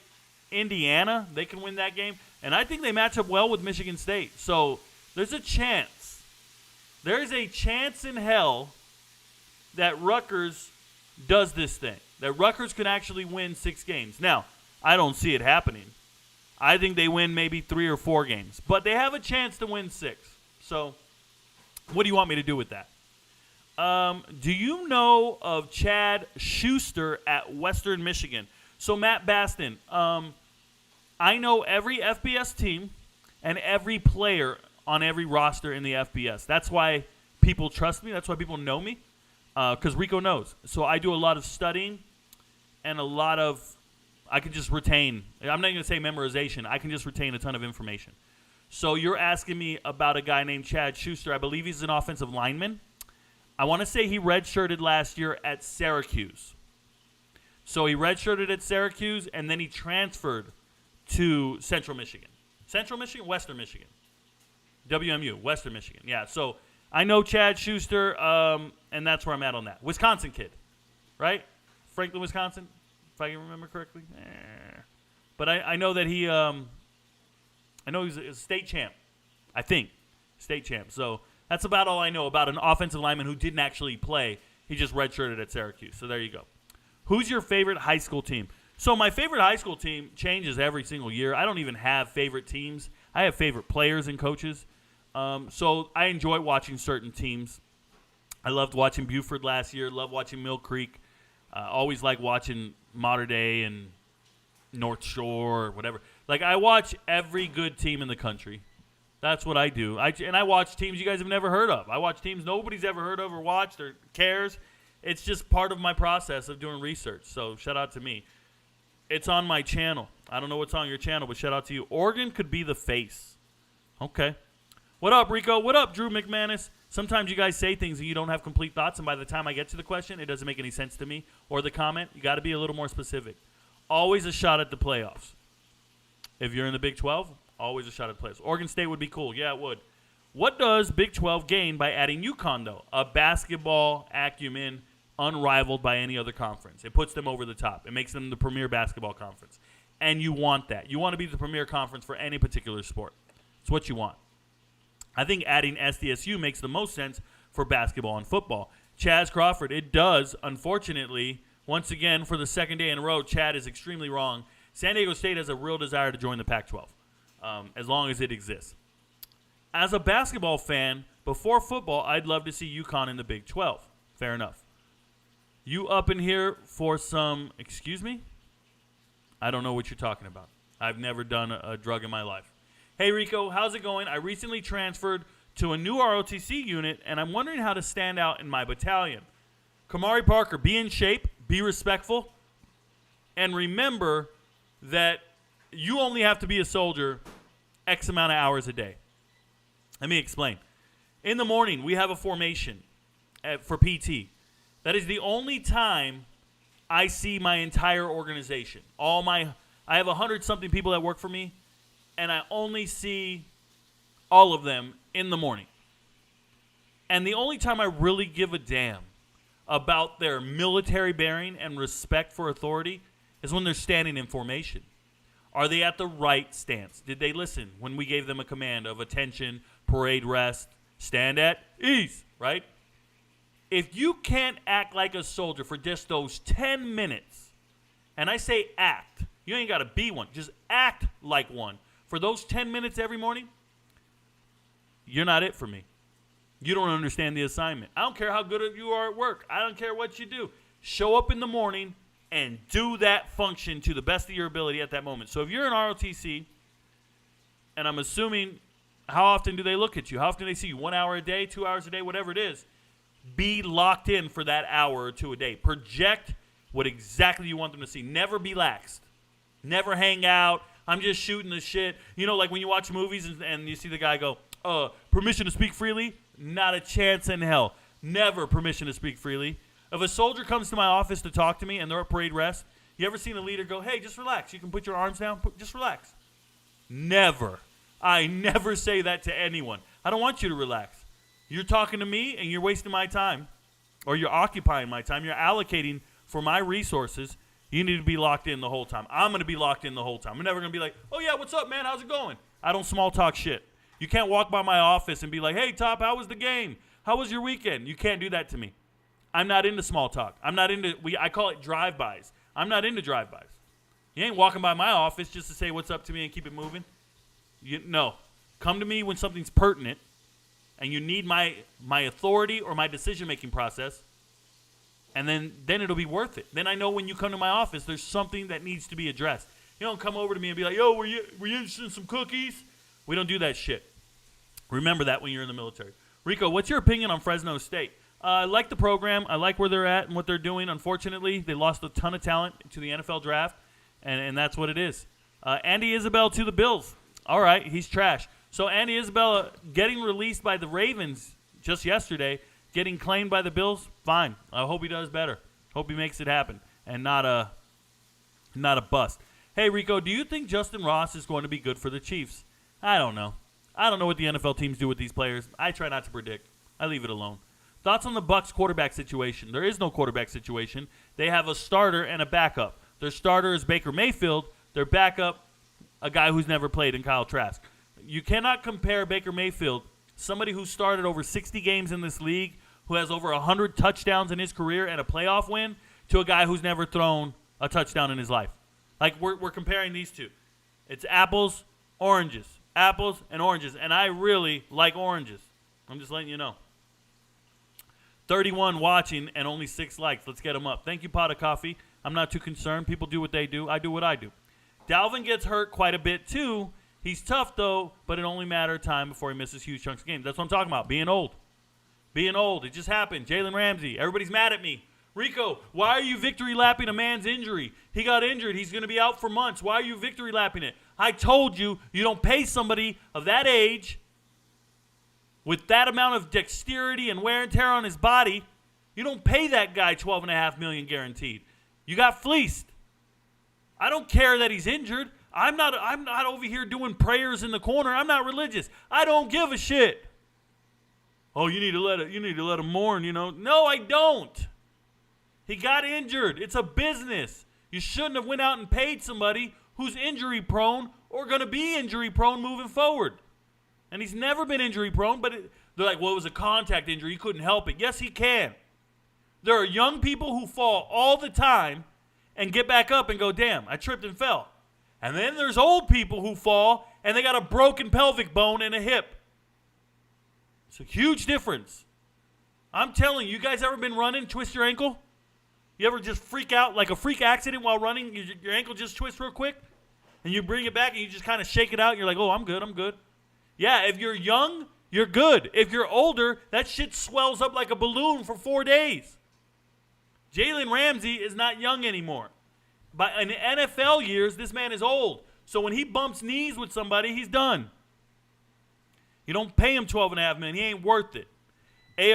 Indiana, they can win that game. And I think they match up well with Michigan State. So there's a chance. There's a chance in hell that Rutgers does this thing. That Rutgers can actually win 6 games. Now, I don't see it happening. I think they win maybe 3 or 4 games. But they have a chance to win 6. So what do you want me to do with that? Do you know of Chad Schuster at Western Michigan? So, Matt Baston, I know every FBS team and every player on every roster in the FBS. That's why people trust me. That's why people know me, because Rico knows. So I do a lot of studying and a lot of – I can just retain – I'm not going to say memorization. I can just retain a ton of information. So you're asking me about a guy named Chad Schuster. I believe he's an offensive lineman. I want to say he redshirted last year at Syracuse. So he redshirted at Syracuse, and then he transferred to Central Michigan. Central Michigan? Western Michigan. WMU, Western Michigan. Yeah, so I know Chad Schuster, and that's where I'm at on that. Wisconsin kid, right? Franklin, Wisconsin, if I can remember correctly. But I know that he I know he's a state champ, I think. State champ. So that's about all I know about an offensive lineman who didn't actually play. He just redshirted at Syracuse. So there you go. Who's your favorite high school team? So my favorite high school team changes every single year. I don't even have favorite teams. I have favorite players and coaches. So I enjoy watching certain teams. I loved watching Buford last year. Loved watching Mill Creek. Always like watching Mater Dei and North Shore or whatever. Like, I watch every good team in the country. That's what I do. And I watch teams you guys have never heard of. I watch teams nobody's ever heard of or watched or cares. It's just part of my process of doing research. So shout out to me. It's on my channel. I don't know what's on your channel, but shout out to you. Oregon could be the face. Okay. What up, Rico? What up, Drew McManus? Sometimes you guys say things and you don't have complete thoughts, and by the time I get to the question, it doesn't make any sense to me or the comment. You got to be a little more specific. Always a shot at the playoffs. If you're in the Big 12, always a shot at the playoffs. Oregon State would be cool. Yeah, it would. What does Big 12 gain by adding UConn, though? A basketball acumen unrivaled by any other conference. It puts them over the top. It makes them the premier basketball conference. And you want that. You want to be the premier conference for any particular sport. It's what you want. I think adding SDSU makes the most sense for basketball and football. Chaz Crawford, it does. Unfortunately, once again, for the second day in a row, Chad is extremely wrong. San Diego State has a real desire to join the Pac-12, as long as it exists. As a basketball fan, before football, I'd love to see UConn in the Big 12. Fair enough. You up in here for some, excuse me? I don't know what you're talking about. I've never done a drug in my life. Hey, Rico, how's it going? I recently transferred to a new ROTC unit, and I'm wondering how to stand out in my battalion. Kamari Parker, be in shape, be respectful, and remember that you only have to be a soldier X amount of hours a day. Let me explain. In the morning, we have a formation for PT. That is the only time I see my entire organization. I have 100-something people that work for me, and I only see all of them in the morning. And the only time I really give a damn about their military bearing and respect for authority is when they're standing in formation. Are they at the right stance? Did they listen when we gave them a command of attention, parade rest, stand at ease, right? If you can't act like a soldier for just those 10 minutes, and I say act, you ain't got to be one, just act like one. For those 10 minutes every morning, you're not it for me. You don't understand the assignment. I don't care how good you are at work. I don't care what you do. Show up in the morning and do that function to the best of your ability at that moment. So if you're in ROTC, and I'm assuming, how often do they look at you? How often do they see you? 1 hour a day, 2 hours a day, whatever it is. Be locked in for that hour or two a day. Project what exactly you want them to see. Never be laxed. Never hang out. I'm just shooting the shit. You know, like when you watch movies and you see the guy go, permission to speak freely? Not a chance in hell. Never permission to speak freely. If a soldier comes to my office to talk to me and they're at parade rest, you ever seen a leader go, hey, just relax. You can put your arms down. Just relax. Never. I never say that to anyone. I don't want you to relax. You're talking to me and you're wasting my time, or you're occupying my time. You're allocating for my resources. You need to be locked in the whole time. I'm going to be locked in the whole time. I'm never going to be like, oh, yeah, what's up, man? How's it going? I don't small talk shit. You can't walk by my office and be like, hey, Top, how was the game? How was your weekend? You can't do that to me. I'm not into small talk. I'm not into, I call it drive-bys. I'm not into drive-bys. You ain't walking by my office just to say what's up to me and keep it moving. No. Come to me when something's pertinent and you need my authority or my decision-making process, and then it'll be worth it. Then I know when you come to my office, there's something that needs to be addressed. You don't come over to me and be like, yo, were you interested in some cookies? We don't do that shit. Remember that when you're in the military. Rico, what's your opinion on Fresno State? I like the program. I like where they're at and what they're doing. Unfortunately, they lost a ton of talent to the NFL draft, and that's what it is. Andy Isabel to the Bills. All right, he's trash. So Andy Isabella getting released by the Ravens just yesterday, getting claimed by the Bills, fine. I hope he does better. Hope he makes it happen and not a bust. Hey, Rico, do you think Justin Ross is going to be good for the Chiefs? I don't know. I don't know what the NFL teams do with these players. I try not to predict. I leave it alone. Thoughts on the Bucs quarterback situation? There is no quarterback situation. They have a starter and a backup. Their starter is Baker Mayfield. Their backup, a guy who's never played in Kyle Trask. You cannot compare Baker Mayfield, somebody who started over 60 games in this league, who has over 100 touchdowns in his career and a playoff win, to a guy who's never thrown a touchdown in his life. Like, we're comparing these two. It's apples, oranges. Apples and oranges. And I really like oranges. I'm just letting you know. 31 watching and only 6 likes. Let's get them up. Thank you, Pot of Coffee. I'm not too concerned. People do what they do. I do what I do. Dalvin gets hurt quite a bit, too. He's tough, though, but it only matter of time before he misses huge chunks of games. That's what I'm talking about, being old. Being old. It just happened. Jalen Ramsey. Everybody's mad at me. Rico, why are you victory lapping a man's injury? He got injured. He's going to be out for months. Why are you victory lapping it? I told you, you don't pay somebody of that age with that amount of dexterity and wear and tear on his body. You don't pay that guy $12.5 million guaranteed. You got fleeced. I don't care that he's injured. I'm not over here doing prayers in the corner. I'm not religious. I don't give a shit. Oh, you need to let him mourn, you know. No, I don't. He got injured. It's a business. You shouldn't have went out and paid somebody who's injury prone or going to be injury prone moving forward. And he's never been injury prone, but they're like, well, it was a contact injury. He couldn't help it. Yes, he can. There are young people who fall all the time and get back up and go, damn, I tripped and fell. And then there's old people who fall and they got a broken pelvic bone and a hip. It's a huge difference. I'm telling you, guys ever been running, twist your ankle? You ever just freak out like a freak accident while running? Your ankle just twists real quick? And you bring it back and you just kind of shake it out and you're like, oh, I'm good, I'm good. Yeah, if you're young, you're good. If you're older, that shit swells up like a balloon for 4 days. Jalen Ramsey is not young anymore. By in the NFL years, this man is old. So when he bumps knees with somebody, he's done. You don't pay him $12.5 million. He ain't worth it.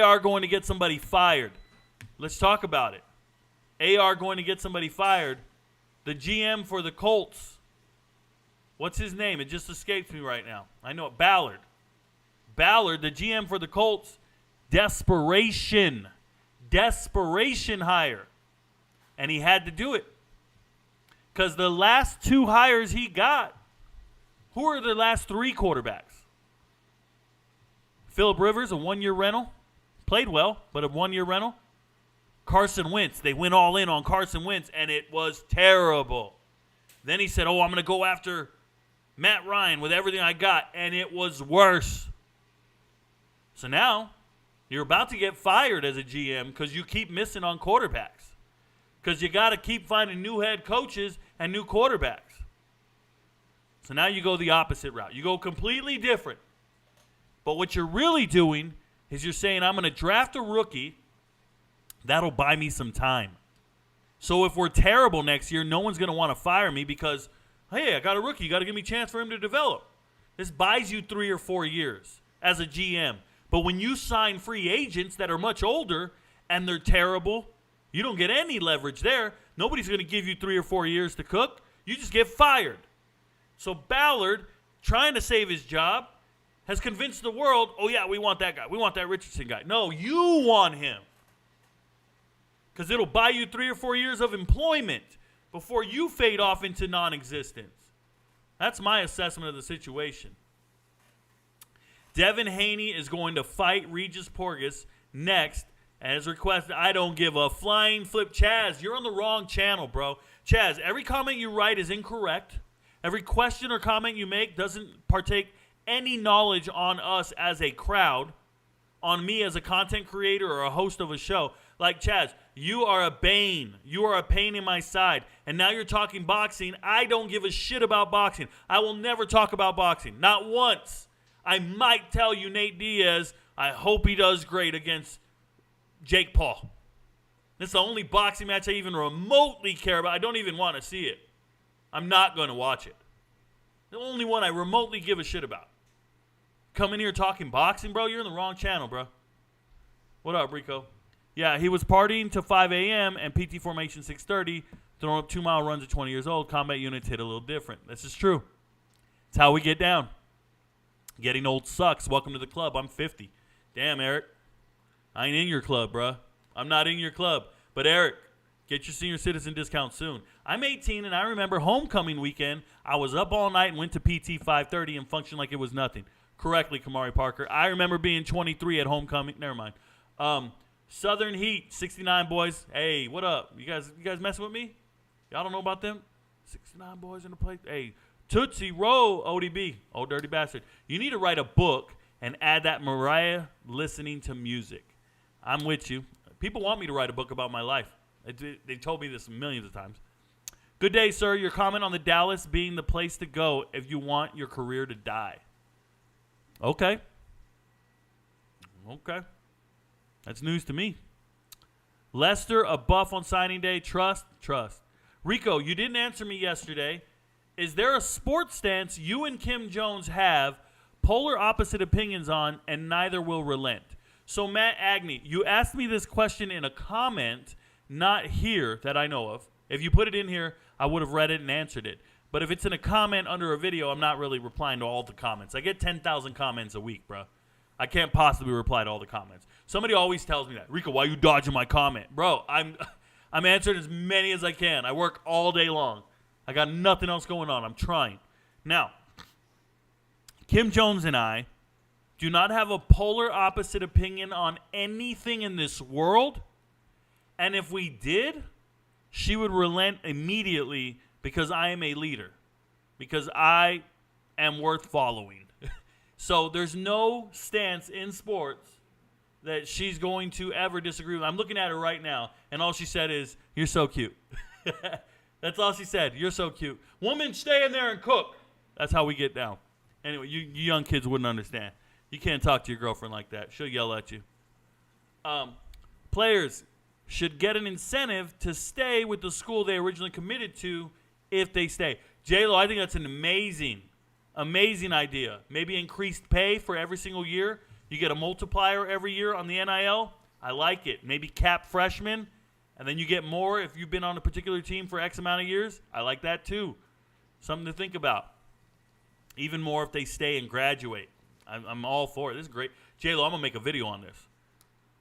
AR going to get somebody fired. Let's talk about it. AR going to get somebody fired. The GM for the Colts. What's his name? It just escapes me right now. I know it. Ballard. Ballard, the GM for the Colts. Desperation hire. And he had to do it. Because the last 2 hires he got, who are the last 3 quarterbacks? Phillip Rivers, a 1-year rental. Played well, but a 1-year rental. Carson Wentz. They went all in on Carson Wentz, and it was terrible. Then he said, oh, I'm going to go after Matt Ryan with everything I got, and it was worse. So now you're about to get fired as a GM because you keep missing on quarterbacks. Because you got to keep finding new head coaches and new quarterbacks. So now you go the opposite route. You go completely different. But what you're really doing is you're saying, I'm going to draft a rookie. That'll buy me some time. So if we're terrible next year, no one's going to want to fire me because, hey, I got a rookie. You got to give me a chance for him to develop. This buys you 3 or 4 years as a GM. But when you sign free agents that are much older and they're terrible, you don't get any leverage there. Nobody's going to give you 3 or 4 years to cook. You just get fired. So Ballard, trying to save his job, has convinced the world, oh, yeah, we want that guy. We want that Richardson guy. No, you want him. Because it'll buy you 3 or 4 years of employment before you fade off into non-existence. That's my assessment of the situation. Devin Haney is going to fight Regis Porgas next. As requested, I don't give a flying flip. Chaz, you're on the wrong channel, bro. Chaz, every comment you write is incorrect. Every question or comment you make doesn't partake any knowledge on us as a crowd, on me as a content creator or a host of a show. Like, Chaz, you are a bane. You are a pain in my side. And now you're talking boxing. I don't give a shit about boxing. I will never talk about boxing. Not once. I might tell you Nate Diaz, I hope he does great against Jake Paul. This is the only boxing match I even remotely care about. I don't even want to see it. I'm not going to watch it. The only one I remotely give a shit about. Come in here talking boxing, bro? You're in the wrong channel, bro. What up, Rico? Yeah, he was partying to 5 a.m. and PT formation 6:30, throwing up 2-mile runs at 20 years old. Combat units hit a little different. This is true. It's how we get down. Getting old sucks. Welcome to the club. I'm 50. Damn, Eric. I ain't in your club, bro. I'm not in your club. But, Eric, get your senior citizen discount soon. I'm 18, and I remember homecoming weekend. I was up all night and went to PT 5:30 and functioned like it was nothing. Correctly, Kamari Parker. I remember being 23 at homecoming. Never mind. Southern Heat, 69 boys. Hey, what up? You guys messing with me? Y'all don't know about them? 69 boys in the place. Hey, Tootsie Roll, ODB, Old Dirty Bastard. You need to write a book and add that Mariah listening to music. I'm with you. People want me to write a book about my life. They've told me this millions of times. Good day, sir. Your comment on the Dallas being the place to go if you want your career to die. Okay. That's news to me. Lester, a buff on signing day. Trust. Rico, you didn't answer me yesterday. Is there a sports stance you and Kim Jones have polar opposite opinions on and neither will relent? So, Matt Agnew, you asked me this question in a comment, not here that I know of. If you put it in here, I would have read it and answered it. But if it's in a comment under a video, I'm not really replying to all the comments. I get 10,000 comments a week, bro. I can't possibly reply to all the comments. Somebody always tells me that. Rico, why are you dodging my comment? Bro, I'm answering as many as I can. I work all day long. I got nothing else going on. I'm trying. Now, Kim Jones and I do not have a polar opposite opinion on anything in this world. And if we did, she would relent immediately because I am a leader, because I am worth following. So there's no stance in sports that she's going to ever disagree with. I'm looking at her right now, and all she said is, "You're so cute." That's all she said. "You're so cute. Woman, stay in there and cook." That's how we get down. Anyway, you young kids wouldn't understand. You can't talk to your girlfriend like that. She'll yell at you. Players should get an incentive to stay with the school they originally committed to if they stay. J-Lo, I think that's an amazing idea. Maybe increased pay for every single year. You get a multiplier every year on the NIL. I like it. Maybe cap freshmen, and then you get more if you've been on a particular team for X amount of years. I like that too. Something to think about. Even more if they stay and graduate. I'm all for it. This is great. J-Lo, I'm going to make a video on this.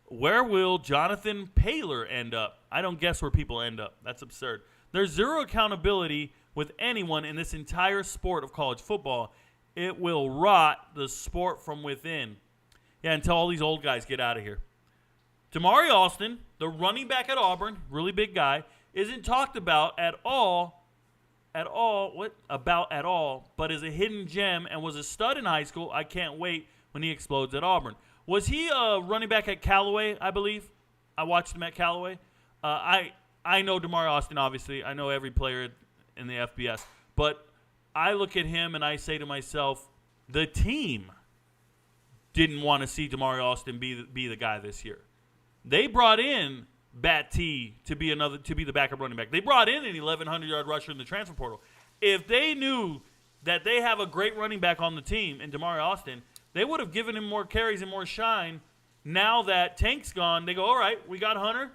Where will Jonathan Paylor end up? I don't guess where people end up. That's absurd. There's zero accountability with anyone in this entire sport of college football. It will rot the sport from within. Yeah, until all these old guys get out of here. Damari Alston, the running back at Auburn, really big guy, isn't talked about at all, but is a hidden gem and was a stud in high school. I can't wait when he explodes at Auburn. Was he a running back at Callaway, I believe? I watched him at Callaway. I know Damari Alston, obviously. I know every player in the FBS. But I look at him and I say to myself, the team didn't want to see Damari Alston be the guy this year. They brought in Bat T to be the backup running back. They brought in an 1,100-yard rusher in the transfer portal. If they knew that they have a great running back on the team in Damari Alston, they would have given him more carries and more shine. Now that Tank's gone, they go, all right, we got Hunter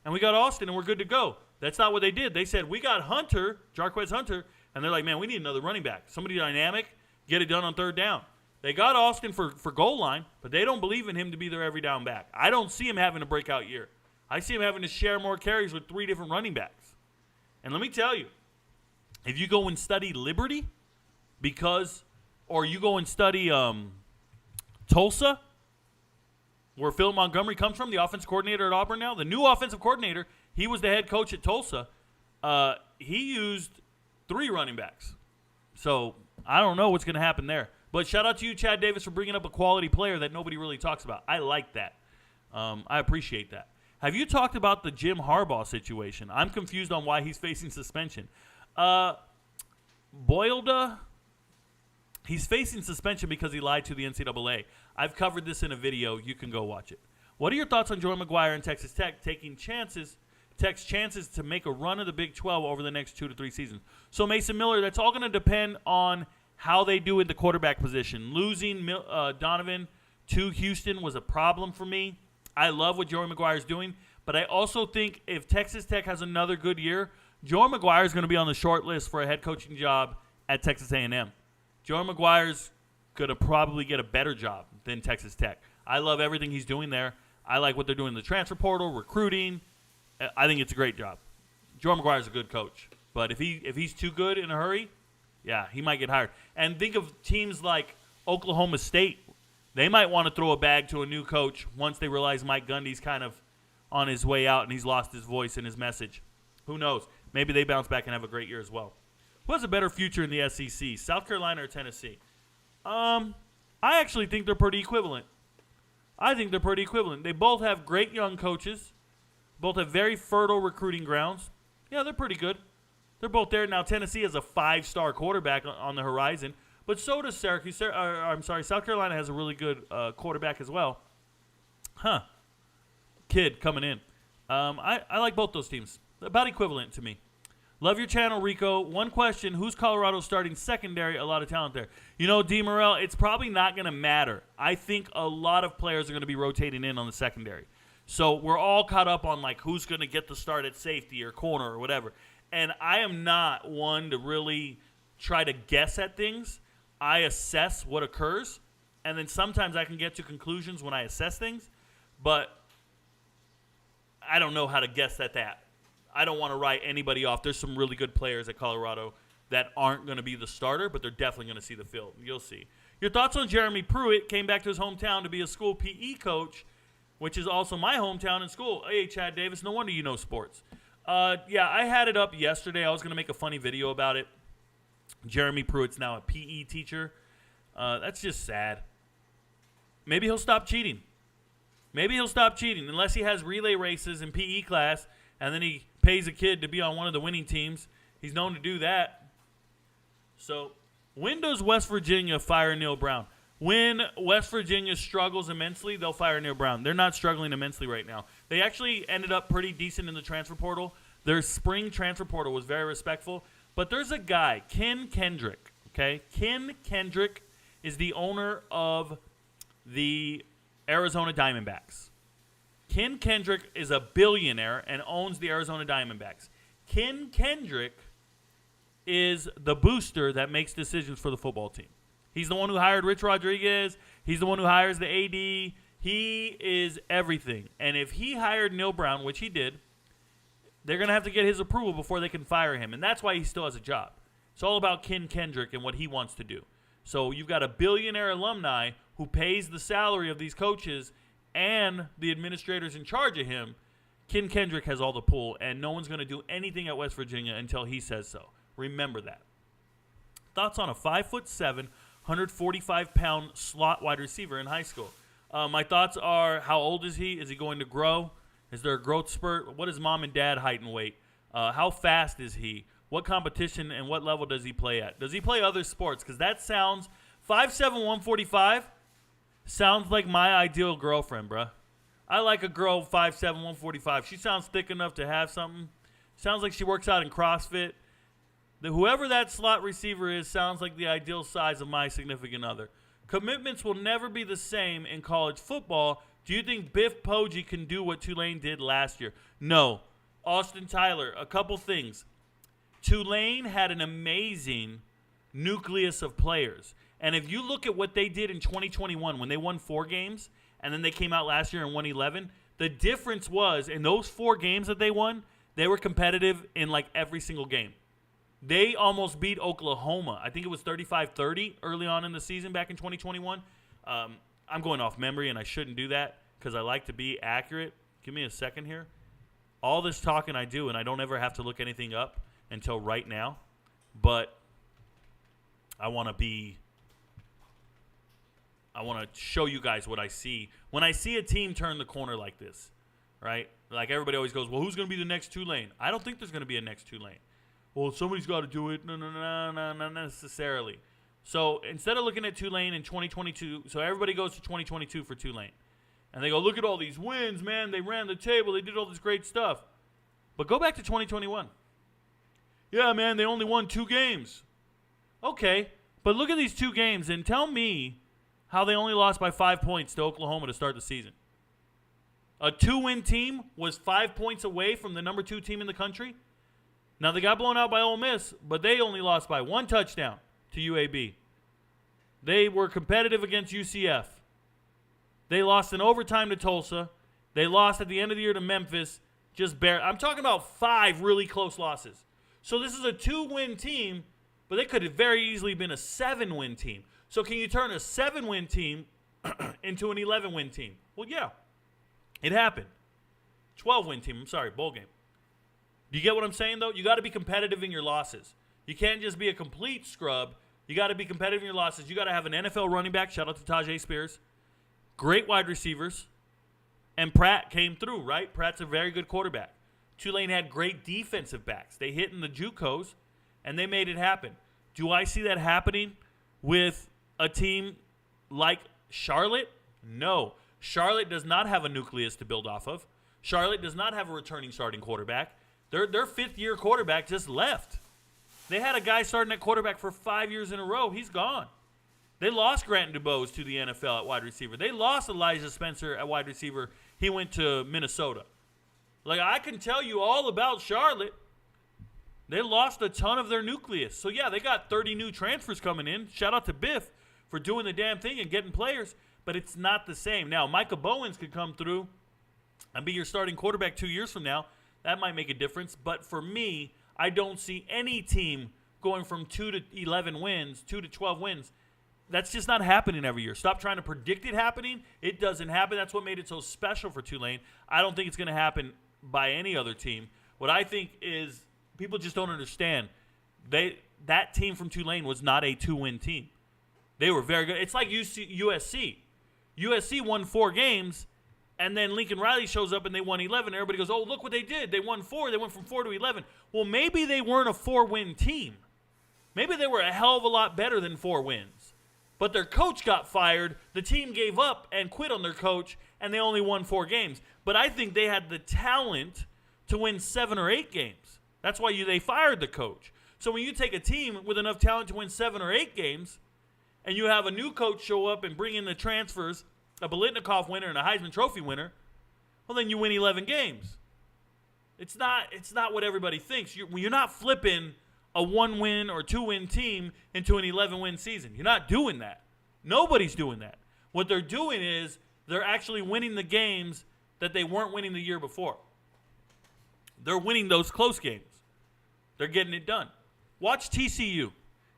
and we got Austin and we're good to go. That's not what they did. They said, we got Hunter, Jarquez Hunter, and they're like, man, we need another running back. Somebody dynamic, get it done on third down. They got Austin for goal line, but they don't believe in him to be their every down back. I don't see him having a breakout year. I see him having to share more carries with 3 different running backs. And let me tell you, if you go and study Liberty, or you go and study Tulsa, where Phil Montgomery comes from, the offensive coordinator at Auburn now, the new offensive coordinator, he was the head coach at Tulsa. He used 3 running backs. So I don't know what's going to happen there. But shout out to you, Chad Davis, for bringing up a quality player that nobody really talks about. I like that. I appreciate that. Have you talked about the Jim Harbaugh situation? I'm confused on why he's facing suspension. Boylda, he's facing suspension because he lied to the NCAA. I've covered this in a video. You can go watch it. What are your thoughts on Joey McGuire and Texas Tech taking chances to make a run of the Big 12 over the next 2 to 3 seasons? So, Mason Miller, that's all going to depend on how they do in the quarterback position. Losing Donovan to Houston was a problem for me. I love what Joey McGuire's doing, but I also think if Texas Tech has another good year, Joey McGuire is going to be on the short list for a head coaching job at Texas A&M. Joey McGuire's going to probably get a better job than Texas Tech. I love everything he's doing there. I like what they're doing in the transfer portal, recruiting. I think it's a great job. Joey McGuire's a good coach, but if he's too good in a hurry, yeah, he might get hired. And think of teams like Oklahoma State. They might want to throw a bag to a new coach once they realize Mike Gundy's kind of on his way out and he's lost his voice and his message. Who knows? Maybe they bounce back and have a great year as well. Who has a better future in the SEC, South Carolina or Tennessee? I actually think they're pretty equivalent. They both have great young coaches. Both have very fertile recruiting grounds. Yeah, they're pretty good. They're both there. Now, Tennessee has a 5-star quarterback on the horizon. But so does Syracuse. South Carolina has a really good quarterback as well. Kid coming in. I like both those teams. They're about equivalent to me. Love your channel, Rico. One question, who's Colorado's starting secondary? A lot of talent there. You know, D. Morrell, it's probably not going to matter. I think a lot of players are going to be rotating in on the secondary. So we're all caught up on, like, who's going to get the start at safety or corner or whatever. And I am not one to really try to guess at things. I assess what occurs, and then sometimes I can get to conclusions when I assess things, but I don't know how to guess at that. I don't want to write anybody off. There's some really good players at Colorado that aren't going to be the starter, but they're definitely going to see the field. You'll see. Your thoughts on Jeremy Pruitt? Came back to his hometown to be a school PE coach, which is also my hometown in school. Hey, Chad Davis, no wonder you know sports. Yeah, I had it up yesterday. I was going to make a funny video about it. Jeremy Pruitt's now a PE teacher. That's just sad. Maybe he'll stop cheating. Maybe he'll stop cheating unless he has relay races in PE class and then he pays a kid to be on one of the winning teams. He's known to do that. So, when does West Virginia fire Neil Brown? When West Virginia struggles immensely, they'll fire Neil Brown. They're not struggling immensely right now. They actually ended up pretty decent in the transfer portal. Their spring transfer portal was very respectful. But there's a guy, Ken Kendrick, okay? Ken Kendrick is the owner of the Arizona Diamondbacks. Ken Kendrick is a billionaire and owns the Arizona Diamondbacks. Ken Kendrick is the booster that makes decisions for the football team. He's the one who hired Rich Rodriguez. He's the one who hires the AD. He is everything. And if he hired Neil Brown, which he did, they're going to have to get his approval before they can fire him. And that's why he still has a job. It's all about Ken Kendrick and what he wants to do. So you've got a billionaire alumni who pays the salary of these coaches and the administrators in charge of him. Ken Kendrick has all the pull, and no one's going to do anything at West Virginia until he says so. Remember that. Thoughts on a 5'7", 145-pound slot wide receiver in high school? My thoughts are, how old is he? Is he going to grow? Is there a growth spurt? What is mom and dad height and weight? How fast is he? What competition and what level does he play at? Does he play other sports? Because that sounds, 5'7", 145, sounds like my ideal girlfriend, bruh. I like a girl 5'7", 145. She sounds thick enough to have something. Sounds like she works out in CrossFit. Whoever that slot receiver is sounds like the ideal size of my significant other. Commitments will never be the same in college football. Do you think Biff Poggi can do what Tulane did last year? No. Austin Tyler, a couple things. Tulane had an amazing nucleus of players. And if you look at what they did in 2021 when they won 4 games and then they came out last year and won 11, the difference was in those 4 games that they won, they were competitive in like every single game. They almost beat Oklahoma. I think it was 35-30 early on in the season back in 2021. I'm going off memory, and I shouldn't do that because I like to be accurate. Give me a second here. All this talking I do, and I don't ever have to look anything up until right now. But I want to show you guys what I see. When I see a team turn the corner like this, right? Like everybody always goes, well, who's going to be the next Tulane? I don't think there's going to be a next Tulane. Well, somebody's got to do it. No, not necessarily. So instead of looking at Tulane in 2022, so everybody goes to 2022 for Tulane. And they go, look at all these wins, man. They ran the table. They did all this great stuff. But go back to 2021. Yeah, man, they only won 2 games. Okay, but look at these 2 games and tell me how they only lost by 5 points to Oklahoma to start the season. A 2-win team was 5 points away from the number 2 team in the country. Now, they got blown out by Ole Miss, but they only lost by 1 touchdown to UAB. They were competitive against UCF. They lost in overtime to Tulsa. They lost at the end of the year to Memphis. Just barely. I'm talking about 5 really close losses. So this is a 2-win team, but they could have very easily been a 7-win team. So can you turn a 7-win team into an 11-win team? Well, yeah. It happened. 12-win team. I'm sorry, bowl game. Do you get what I'm saying, though? You got to be competitive in your losses. You can't just be a complete scrub. You got to be competitive in your losses. You got to have an NFL running back. Shout out to Tajay Spears. Great wide receivers. And Pratt came through, right? Pratt's a very good quarterback. Tulane had great defensive backs. They hit in the JUCOs, and they made it happen. Do I see that happening with a team like Charlotte? No. Charlotte does not have a nucleus to build off of. Charlotte does not have a returning starting quarterback. Their 5th-year quarterback just left. They had a guy starting at quarterback for 5 years in a row. He's gone. They lost Grant DuBose to the NFL at wide receiver. They lost Elijah Spencer at wide receiver. He went to Minnesota. Like, I can tell you all about Charlotte. They lost a ton of their nucleus. So, yeah, they got 30 new transfers coming in. Shout out to Biff for doing the damn thing and getting players. But it's not the same. Now, Micah Bowens could come through and be your starting quarterback 2 years from now. That might make a difference. But for me, I don't see any team going from 2 to 11 wins, 2 to 12 wins, That's just not happening every year. Stop trying to predict it happening. It doesn't happen. That's what made it so special for Tulane. I don't think it's going to happen by any other team. What I think is people just don't understand. That team from Tulane was not a 2-win team. They were very good. It's like USC. USC won 4 games, and then Lincoln Riley shows up and they won 11. Everybody goes, oh, look what they did. They won 4. They went from 4 to 11. Well, maybe they weren't a 4-win team. Maybe they were a hell of a lot better than 4 wins. But their coach got fired, the team gave up and quit on their coach, and they only won 4 games. But I think they had the talent to win 7 or 8 games. That's why they fired the coach. So when you take a team with enough talent to win 7 or 8 games, and you have a new coach show up and bring in the transfers, a Biletnikoff winner and a Heisman Trophy winner, well, then you win 11 games. It's not what everybody thinks. You're not flipping a 1-win or 2-win team into an 11-win season. You're not doing that. Nobody's doing that. What they're doing is they're actually winning the games that they weren't winning the year before. They're winning those close games. They're getting it done. Watch TCU.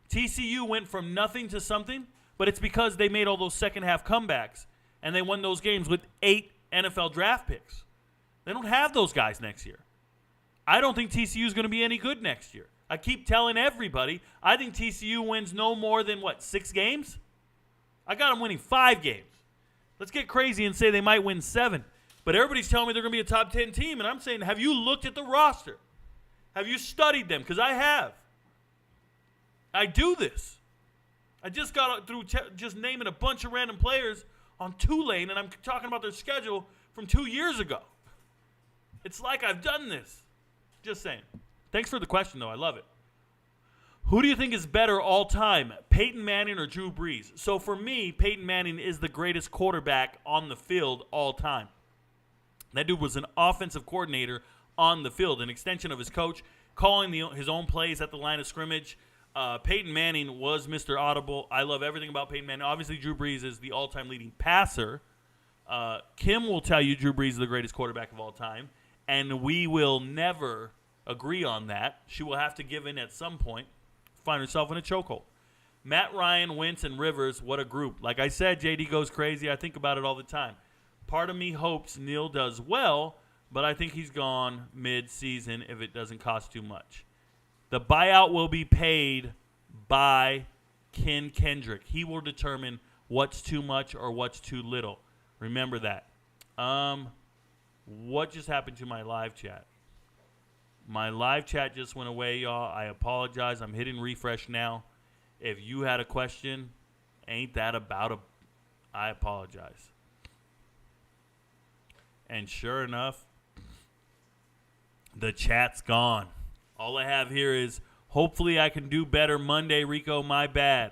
TCU went from nothing to something, but it's because they made all those second-half comebacks, and they won those games with 8 NFL draft picks. They don't have those guys next year. I don't think TCU is going to be any good next year. I keep telling everybody, I think TCU wins no more than, 6 games? I got them winning 5 games. Let's get crazy and say they might win 7. But everybody's telling me they're going to be a top 10 team, and I'm saying, have you looked at the roster? Have you studied them? Because I have. I do this. I just got through just naming a bunch of random players on Tulane, and I'm talking about their schedule from 2 years ago. It's like I've done this. Just saying. Thanks for the question, though. I love it. Who do you think is better all time, Peyton Manning or Drew Brees? So for me, Peyton Manning is the greatest quarterback on the field all time. That dude was an offensive coordinator on the field, an extension of his coach, calling his own plays at the line of scrimmage. Peyton Manning was Mr. Audible. I love everything about Peyton Manning. Obviously, Drew Brees is the all-time leading passer. Kim will tell you Drew Brees is the greatest quarterback of all time, and we will never agree on that. She will have to give in at some point, find herself in a chokehold. Matt Ryan, Wentz, and Rivers, what a group. Like I said, JD goes crazy. I think about it all the time. Part of me hopes Neil does well, but I think he's gone mid-season if it doesn't cost too much. The buyout will be paid by Ken Kendrick. He will determine what's too much or what's too little. Remember that. What just happened to my live chat? My live chat just went away, y'all. I apologize. I'm hitting refresh now. If you had a question, ain't that about I apologize. And sure enough, the chat's gone. All I have here is, hopefully I can do better Monday, Rico. My bad.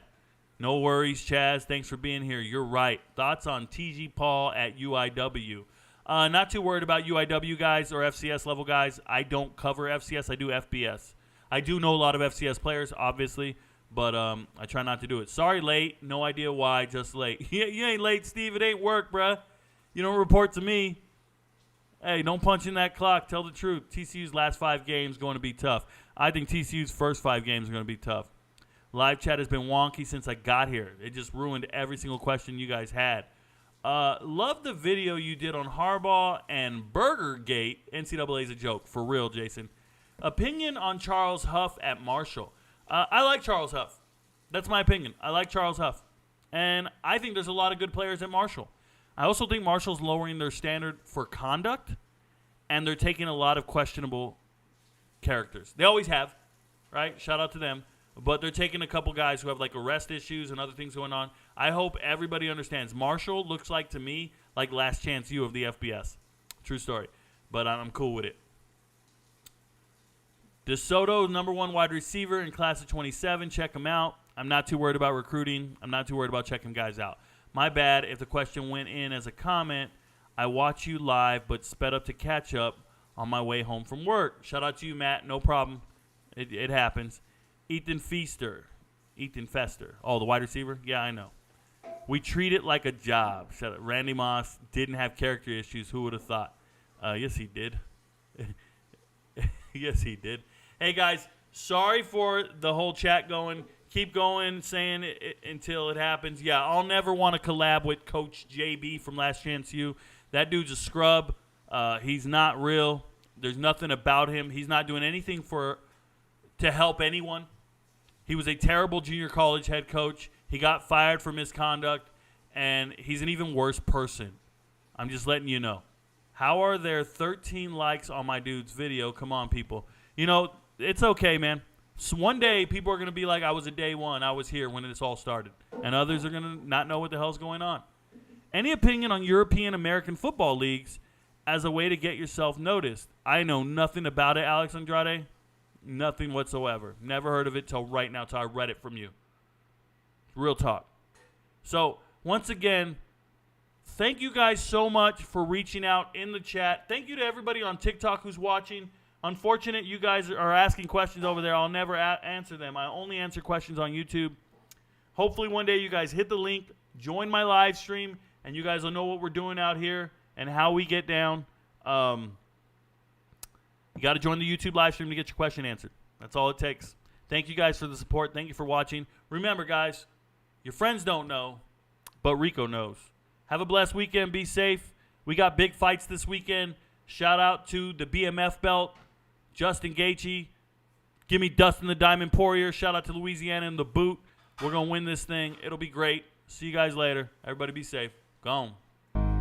No worries, Chaz. Thanks for being here. You're right. Thoughts on TG Paul at UIW? Not too worried about UIW guys or FCS level guys. I don't cover FCS. I do FBS. I do know a lot of FCS players, obviously, but I try not to do it. Sorry, late. No idea why. Just late. You ain't late, Steve. It ain't work, bruh. You don't report to me. Hey, don't punch in that clock. Tell the truth. TCU's last 5 games going to be tough. I think TCU's first 5 games are going to be tough. Live chat has been wonky since I got here. It just ruined every single question you guys had. Love the video you did on Harbaugh and Burgergate. NCAA is a joke. For real, Jason. Opinion on Charles Huff at Marshall. I like Charles Huff. That's my opinion. I like Charles Huff. And I think there's a lot of good players at Marshall. I also think Marshall's lowering their standard for conduct, and they're taking a lot of questionable characters. They always have, right? Shout out to them. But they're taking a couple guys who have like arrest issues and other things going on. I hope everybody understands. Marshall looks like to me like Last Chance U of the FBS. True story. But I'm cool with it. DeSoto, #1 wide receiver in class of 27. Check him out. I'm not too worried about recruiting. I'm not too worried about checking guys out. My bad if the question went in as a comment. I watch you live but sped up to catch up on my way home from work. Shout out to you, Matt. No problem. It happens. Ethan Fester. Oh, the wide receiver? Yeah, I know. We treat it like a job. Shout out. Randy Moss didn't have character issues. Who would have thought? Yes, he did. Yes, he did. Hey, guys, sorry for the whole chat going. keep going, saying it until it happens. Yeah, I'll never want to collab with Coach JB from Last Chance U. That dude's a scrub. He's not real. There's nothing about him. He's not doing anything to help anyone. He was a terrible junior college head coach. He got fired for misconduct, and he's an even worse person. I'm just letting you know. How are there 13 likes on my dude's video? Come on, people. You know, it's okay, man. So one day, people are going to be like, I was at day one. I was here when this all started. And others are going to not know what the hell's going on. Any opinion on European American football leagues as a way to get yourself noticed? I know nothing about it, Alex Andrade. Nothing whatsoever. Never heard of it till right now, till I read it from you. Real talk. So, once again, thank you guys so much for reaching out in the chat. Thank you to everybody on TikTok who's watching. Unfortunate you guys are asking questions over there. I'll never answer them. I only answer questions on YouTube. Hopefully one day you guys hit the link, join my live stream, and you guys will know what we're doing out here and how we get down. You got to join the YouTube live stream to get your question answered. That's all it takes. Thank you guys for the support. Thank you for watching. Remember, guys, your friends don't know, but Rico knows. Have a blessed weekend. Be safe. We got big fights this weekend. Shout out to the BMF belt, Justin Gaethje. Give me Dustin the Diamond Poirier. Shout out to Louisiana and the Boot. We're going to win this thing. It'll be great. See you guys later. Everybody be safe. Gone.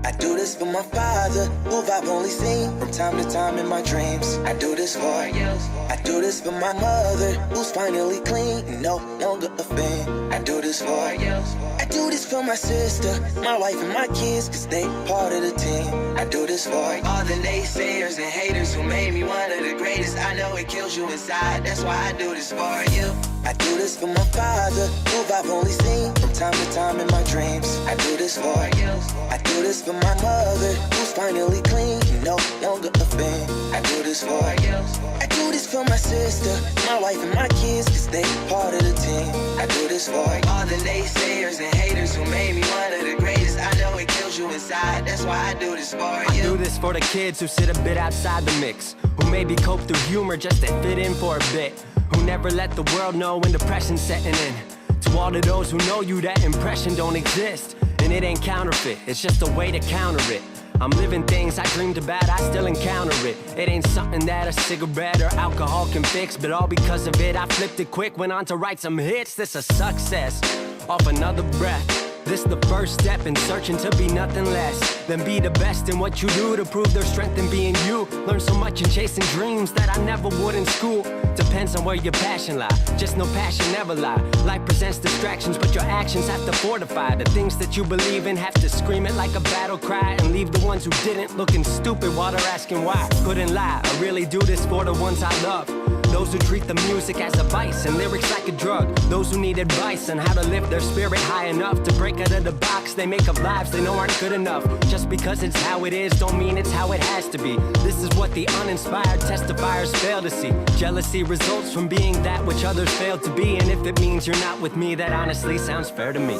I do this for my father, who I've only seen from time to time in my dreams. I do this for you. I do this for my mother, who's finally clean and no longer a fan. I do this for you. I do this for my sister, my wife and my kids, cause they part of the team. I do this for all the naysayers and haters who made me one of the greatest. I know it kills you inside, that's why I do this for you. I do this for my father, who I've only seen from time to time in my dreams. I do this for you. I do this for my mother, who's finally clean and no longer a fan. I do this for you. I do this for my sister, my wife and my kids, cause they part of the team. I do this for all the naysayers and haters who made me one of the greatest. I know it kills you inside, that's why I do this for you. I do this for the kids who sit a bit outside the mix, who maybe cope through humor just to fit in for a bit, who never let the world know when depression's setting in. To all of those who know you, that impression don't exist, and it ain't counterfeit, it's just a way to counter it. I'm living things I dreamed about, I still encounter it. It ain't something that a cigarette or alcohol can fix, but all because of it I flipped it quick, went on to write some hits. This a success, off another breath. This the first step in searching to be nothing less than be the best in what you do to prove their strength in being you. Learn so much in chasing dreams that I never would in school. Depends on where your passion lie, just no passion never lie. Life presents distractions, but your actions have to fortify the things that you believe in. Have to scream it like a battle cry and leave the ones who didn't looking stupid while they're asking why. Couldn't lie, I really do this for the ones I love. Those who treat the music as a vice and lyrics like a drug. Those who need advice on how to lift their spirit high enough to break out of the box they make up lives they know aren't good enough. Just because it's how it is don't mean it's how it has to be. This is what the uninspired testifiers fail to see. Jealousy results from being that which others fail to be, and if it means you're not with me, that honestly sounds fair to me.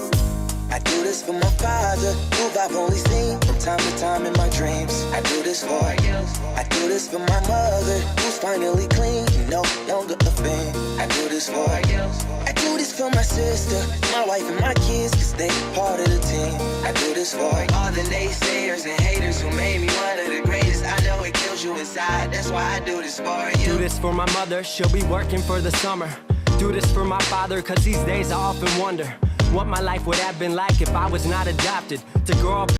I do this for my father, who I've only seen from time to time in my dreams. I do this for you. I do this for my mother, who's finally clean and no longer a fan. I do this for you. I do this for my sister, my wife and my kids, cause they part of the team. I do this for all the naysayers and haters who made me one of the greatest. I know it kills you inside, that's why I do this for you. Do this for my mother, she'll be working for the summer. Do this for my father, cause these days I often wonder what my life would have been like if I was not adopted. To grow up